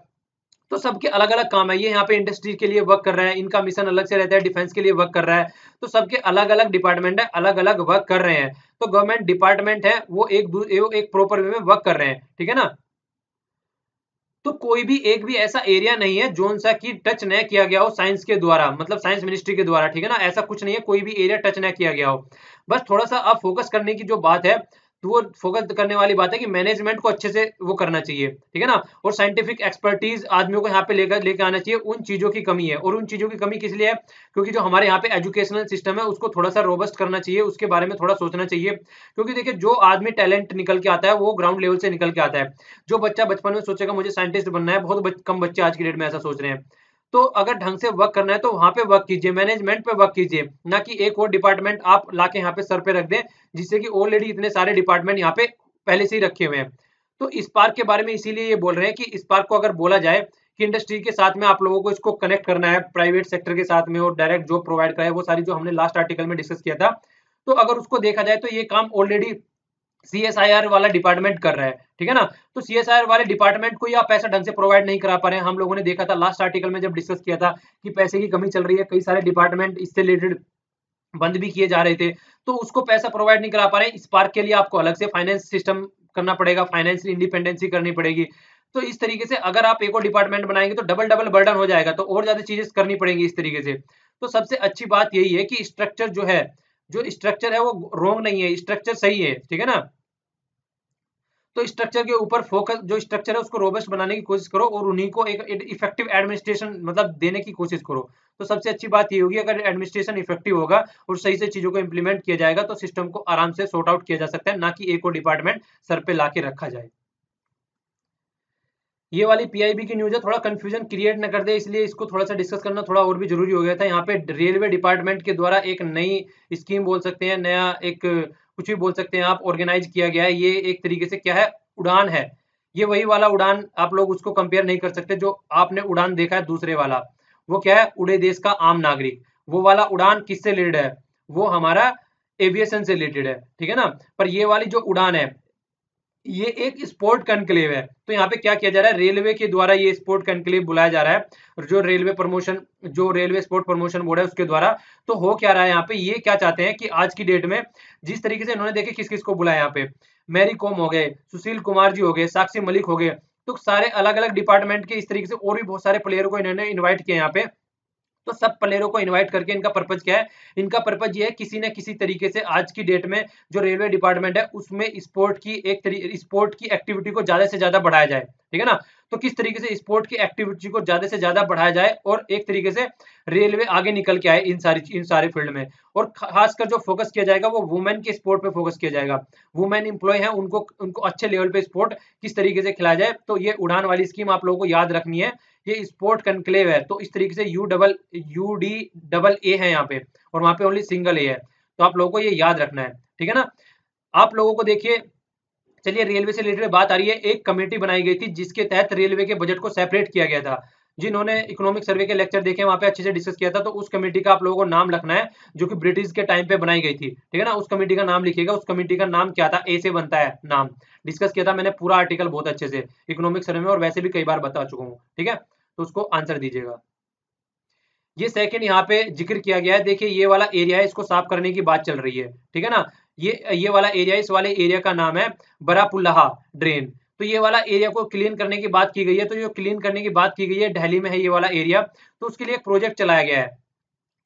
तो सबके अलग अलग काम है, ये यहाँ पे इंडस्ट्री के लिए वर्क कर रहा है, इनका मिशन अलग से रहता है, डिफेंस के लिए वर्क कर रहा है। तो सबके अलग अलग डिपार्टमेंट है, अलग अलग वर्क कर रहे हैं। तो गवर्नमेंट डिपार्टमेंट है वो एक प्रॉपर वे में वर्क कर रहे हैं, ठीक है ना। तो कोई भी एक भी ऐसा एरिया नहीं है जोन सा कि टच न किया गया हो साइंस के द्वारा, मतलब साइंस मिनिस्ट्री के द्वारा, ठीक है ना। ऐसा कुछ नहीं है, कोई भी एरिया टच न किया गया हो। बस थोड़ा सा आप फोकस करने की जो बात है, तो वो फोकस करने वाली बात है कि मैनेजमेंट को अच्छे से वो करना चाहिए, ठीक है ना। और साइंटिफिक एक्सपर्टीज आदमियों को यहाँ पे लेकर आना चाहिए, उन चीजों की कमी है। और उन चीजों की कमी किस लिए है, क्योंकि जो हमारे यहाँ पे एजुकेशनल सिस्टम है उसको थोड़ा सा रोबस्ट करना चाहिए, उसके बारे में थोड़ा सोचना चाहिए। क्योंकि देखिए जो आदमी टैलेंट निकल के आता है वो ग्राउंड लेवल से निकल के आता है। जो बच्चा बचपन में सोचेगा मुझे साइंटिस्ट बनना है, बहुत कम बच्चे आज की डेट में ऐसा सोच रहे हैं। तो अगर ढंग से वर्क करना है तो वहां पे वर्क कीजिए, मैनेजमेंट पे वर्क कीजिए, ना कि एक और डिपार्टमेंट आप लाके यहाँ पे सर पे रख दें, जिससे कि ऑलरेडी इतने सारे डिपार्टमेंट यहाँ पे पहले से ही रखे हुए हैं। तो स्पार्क के बारे में इसीलिए ये बोल रहे हैं कि स्पार्क को अगर बोला जाए कि इंडस्ट्री के साथ में आप लोगों को इसको कनेक्ट करना है प्राइवेट सेक्टर के साथ में और डायरेक्ट जॉब प्रोवाइड कराए, वो सारी जो हमने लास्ट आर्टिकल में डिस्कस किया था। तो अगर उसको देखा जाए तो ये काम ऑलरेडी सीएसआईआर वाला डिपार्टमेंट कर रहा है, ठीक है ना। तो सीएसआईआर वाले डिपार्टमेंट को ही आप पैसा ढंग से प्रोवाइड नहीं करा पा रहे हैं। हम लोगों ने देखा था लास्ट आर्टिकल में जब डिस्कस किया था कि पैसे की कमी चल रही है, कई सारे डिपार्टमेंट इससे रिलेटेड बंद भी किए जा रहे थे, तो उसको पैसा प्रोवाइड नहीं करा पा रहे हैं। स्पार्क के लिए आपको अलग से फाइनेंस सिस्टम करना पड़ेगा, फाइनेंशियल इंडिपेंडेंसी करनी पड़ेगी। तो इस तरीके से अगर आप एक और डिपार्टमेंट बनाएंगे तो डबल डबल बर्डन हो जाएगा, तो और ज्यादा चीजें करनी पड़ेंगी इस तरीके से। तो सबसे अच्छी बात यही है कि स्ट्रक्चर जो स्ट्रक्चर है वो रॉन्ग नहीं है, स्ट्रक्चर सही है, ठीक है ना। तो स्ट्रक्चर के ऊपर फोकस, जो स्ट्रक्चर है उसको रोबस्ट बनाने की कोशिश करो और उन्हीं को एक इफेक्टिव एडमिनिस्ट्रेशन मतलब देने की कोशिश करो। तो सबसे अच्छी बात ये होगी अगर एडमिनिस्ट्रेशन इफेक्टिव होगा और सही से चीजों को इंप्लीमेंट किया जाएगा तो सिस्टम को आराम से सॉर्ट आउट किया जा सकता है, ना कि एक और डिपार्टमेंट सर पे ला के रखा जाए। ये वाली पीआईबी की न्यूज है, थोड़ा कंफ्यूजन क्रिएट न कर दे, इसलिए इसको थोड़ा सा डिस्कस करना थोड़ा और भी जरूरी हो गया था। यहाँ पे रेलवे डिपार्टमेंट के द्वारा एक नई स्कीम बोल सकते हैं, नया एक कुछ भी बोल सकते हैं आप, ऑर्गेनाइज किया गया है। ये एक तरीके से क्या है, उड़ान है। ये वही वाला उड़ान, आप लोग उसको कंपेयर नहीं कर सकते जो आपने उड़ान देखा है दूसरे वाला। वो क्या है, उड़े देश का आम नागरिक। वो वाला उड़ान किससे रिलेटेड है, वो हमारा एविएशन से रिलेटेड है, ठीक है ना। पर ये वाली जो उड़ान है ये एक स्पोर्ट कनक्लेव है। तो यहाँ पे क्या किया जा रहा है, रेलवे के द्वारा ये स्पोर्ट कनक्लेव बुलाया जा रहा है, और जो रेलवे स्पोर्ट प्रमोशन बोर्ड है उसके द्वारा। तो हो क्या रहा है यहाँ पे, ये क्या चाहते हैं कि आज की डेट में जिस तरीके से इन्होंने देखे किस किस को बुलाया यहाँ पे, मैरी कॉम हो गए, सुशील कुमार जी हो गए, साक्षी मलिक हो गए। तो सारे अलग अलग डिपार्टमेंट के इस तरीके से और भी बहुत सारे प्लेयर को इन्होंने इन्वाइट किया यहाँ पे। तो सब प्लेयरों को इनवाइट करके इनका पर्पज क्या है, इनका पर्पज ये है किसी न किसी तरीके से आज की डेट में जो रेलवे डिपार्टमेंट है उसमें स्पोर्ट की एक्टिविटी को ज्यादा से ज्यादा बढ़ाया जाए, ठीक है ना। तो किस तरीके से स्पोर्ट की एक्टिविटी को ज्यादा से ज्यादा बढ़ाया जाए और एक तरीके से रेलवे आगे निकल के आए इन सारे फील्ड में। और खासकर जो फोकस किया जाएगा वो वुमेन के स्पोर्ट पे फोकस किया जाएगा। वुमेन इंप्लॉय है उनको उनको अच्छे लेवल पे स्पोर्ट किस तरीके से खिलाया जाए। तो ये उड़ान वाली स्कीम आप लोगों को याद रखनी है, ये स्पोर्ट कनक्लेव है। तो इस तरीके से UD AA है यहाँ पे, और वहां पे ओनली सिंगल ए है। तो आप लोगों को ये याद रखना है, ठीक है ना। आप लोगों को देखिए, चलिए रेलवे से रिलेटेड बात आ रही है। एक कमेटी बनाई गई थी जिसके तहत रेलवे के बजट को सेपरेट किया गया था। जिन्होंने इकोनॉमिक सर्वे के लेक्चर देखे वहां पे अच्छे से डिस्कस किया था। तो उस कमेटी का आप लोगों को नाम रखना है जो कि ब्रिटिश के टाइम पे बनाई गई थी, ठीक है ना। उस कमेटी का नाम लिखिएगा, उस कमेटी का नाम क्या था, ए से बनता है नाम। डिस्कस किया था मैंने पूरा आर्टिकल बहुत अच्छे से इकोनॉमिक सर्वे में, और वैसे भी कई बार बता चुका हूँ, ठीक है। तो उसको आंसर दीजिएगा। ये सेकंड यहाँ पे जिक्र किया गया है, देखिए ये वाला एरिया है, इसको साफ करने की बात चल रही है, ठीक है ना। ये वाला एरिया, इस वाले एरिया का नाम है बरापुल्लाहा ड्रेन। तो ये वाला एरिया को क्लीन करने की बात की गई है। तो जो क्लीन करने की बात की गई है, दिल्ली में है ये वाला एरिया। तो उसके लिए एक प्रोजेक्ट चलाया गया है।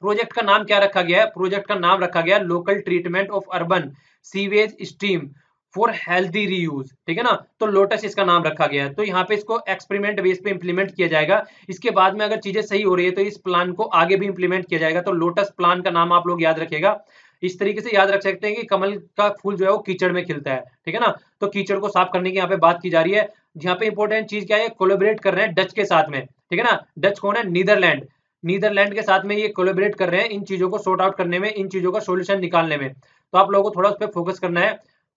प्रोजेक्ट का नाम क्या रखा गया है, प्रोजेक्ट का नाम रखा गया local treatment of urban sewage stream for healthy reuse, ठीक है ना। तो लोटस इसका नाम रखा गया है। तो यहाँ पे इसको एक्सपेरिमेंट बेस पे इंप्लीमेंट किया जाएगा। इसके बाद में अगर चीजें सही हो रही है तो इस प्लान को आगे भी इंप्लीमेंट किया जाएगा। तो लोटस प्लान का नाम आप लोग याद रखेगा। इस तरीके से याद रख सकते हैं कि कमल का फूल जो है वो कीचड़ में खिलता है, ठीक है ना। तो कीचड़ को साफ करने की यहाँ पे बात की जा रही है। यहाँ पे इंपॉर्टेंट चीज क्या है, कोलैबोरेट कर रहे हैं डच के साथ में, ठीक है ना। डच कौन है, नीदरलैंड। नीदरलैंड के साथ में ये कोलैबोरेट कर रहे हैं इन चीजों को सॉर्ट आउट करने में, इन चीजों का सोल्यूशन निकालने में। तो आप लोगों को थोड़ा उस पर फोकस करना है।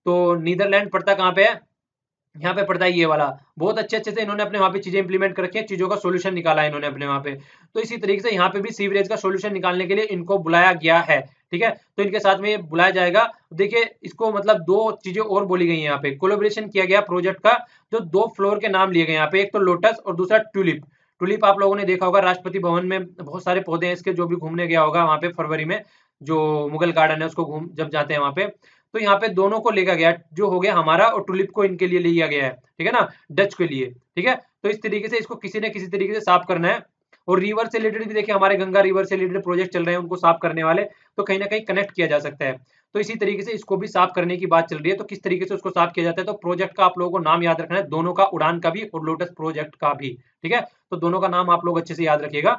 तो नीदरलैंड पड़ता कहाँ पे है, यहाँ पे पड़ता है ये वाला। बहुत अच्छे-अच्छे से इन्होंने अपने वहाँ पे चीज़ें इंप्लीमेंट कर रखी हैं, चीज़ों का सॉल्यूशन निकाला है इन्होंने अपने वहाँ पे। तो इसी तरीके से यहाँ पे भी सीवरेज का सॉल्यूशन निकालने के लिए इनको बुलाया गया है, ठीक है? तो इनके साथ में ये बुलाया जाएगा। देखिए इसको मतलब 2 चीज़ें और बोली गई हैं यहाँ पे, कोलैबोरेशन किया गया प्रोजेक्ट का, जो 2 फ्लोर के नाम लिए गए हैं यहाँ पे, एक तो लोटस और दूसरा ट्यूलिप। ट्यूलिप आप लोगों ने देखा होगा राष्ट्रपति भवन में बहुत सारे पौधे हैं इसके, जो भी घूमने गया होगा वहाँ पे फरवरी में, जो मुगल गार्डन है उसको घूम जब जाते हैं वहाँ पे, तो यहाँ पे दोनों को लेकर गया, जो हो गया हमारा, और टुलिप को इनके लिए लिया गया है, ठीक है ना, डच के लिए, ठीक है। तो इस तरीके से इसको किसी न किसी तरीके से साफ करना है। और रिवर से रिलेटेड भी देखिए, हमारे गंगा रिवर से रिलेटेड प्रोजेक्ट चल रहे हैं उनको साफ करने वाले, तो कहीं ना कहीं कनेक्ट किया जा सकता है। तो इसी तरीके से इसको भी साफ करने की बात चल रही है। तो किस तरीके से उसको साफ किया जाता है, तो प्रोजेक्ट का आप लोगों को नाम याद रखना है, दोनों का, उड़ान का भी और लोटस प्रोजेक्ट का भी, ठीक है। तो दोनों का नाम आप लोग अच्छे से याद रखिएगा।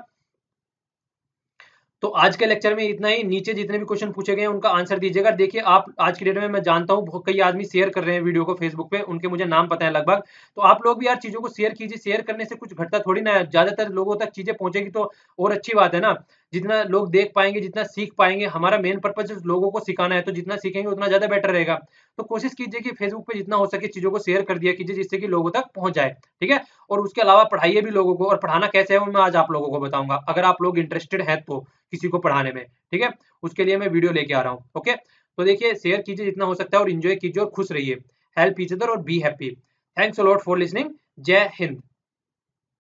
तो आज के लेक्चर में इतना ही। नीचे जितने भी क्वेश्चन पूछे गए हैं उनका आंसर दीजिएगा। देखिए आप आज की डेट में, मैं जानता हूँ कई आदमी शेयर कर रहे हैं वीडियो को फेसबुक पे, उनके मुझे नाम पता है लगभग। तो आप लोग भी यार चीजों को शेयर कीजिए, शेयर करने से कुछ घटता थोड़ी ना है, ज्यादातर लोगों तक चीजें पहुंचेगी तो और अच्छी बात है ना। जितना लोग देख पाएंगे, जितना सीख पाएंगे, हमारा मेन पर्पज लोगों को सिखाना है, तो जितना सीखेंगे उतना ज्यादा बेटर रहेगा। तो कोशिश कीजिए कि फेसबुक पे जितना हो सके चीजों को शेयर कर दिया कीजिए, जिससे कि लोगों तक पहुंच जाए, ठीक है। और उसके अलावा पढ़ाइए भी लोगों को, और पढ़ाना कैसे है वो मैं आज आप लोगों को बताऊंगा, अगर आप लोग इंटरेस्टेड है तो किसी को पढ़ाने में, ठीक है। उसके लिए मैं वीडियो लेके आ रहा हूँ, ओके। तो देखिए शेयर कीजिए जितना हो सकता है, और इंजॉय कीजिए और खुश रहिए। हेल्प ईच अदर और be happy. Thanks a lot for listening. जय हिंद।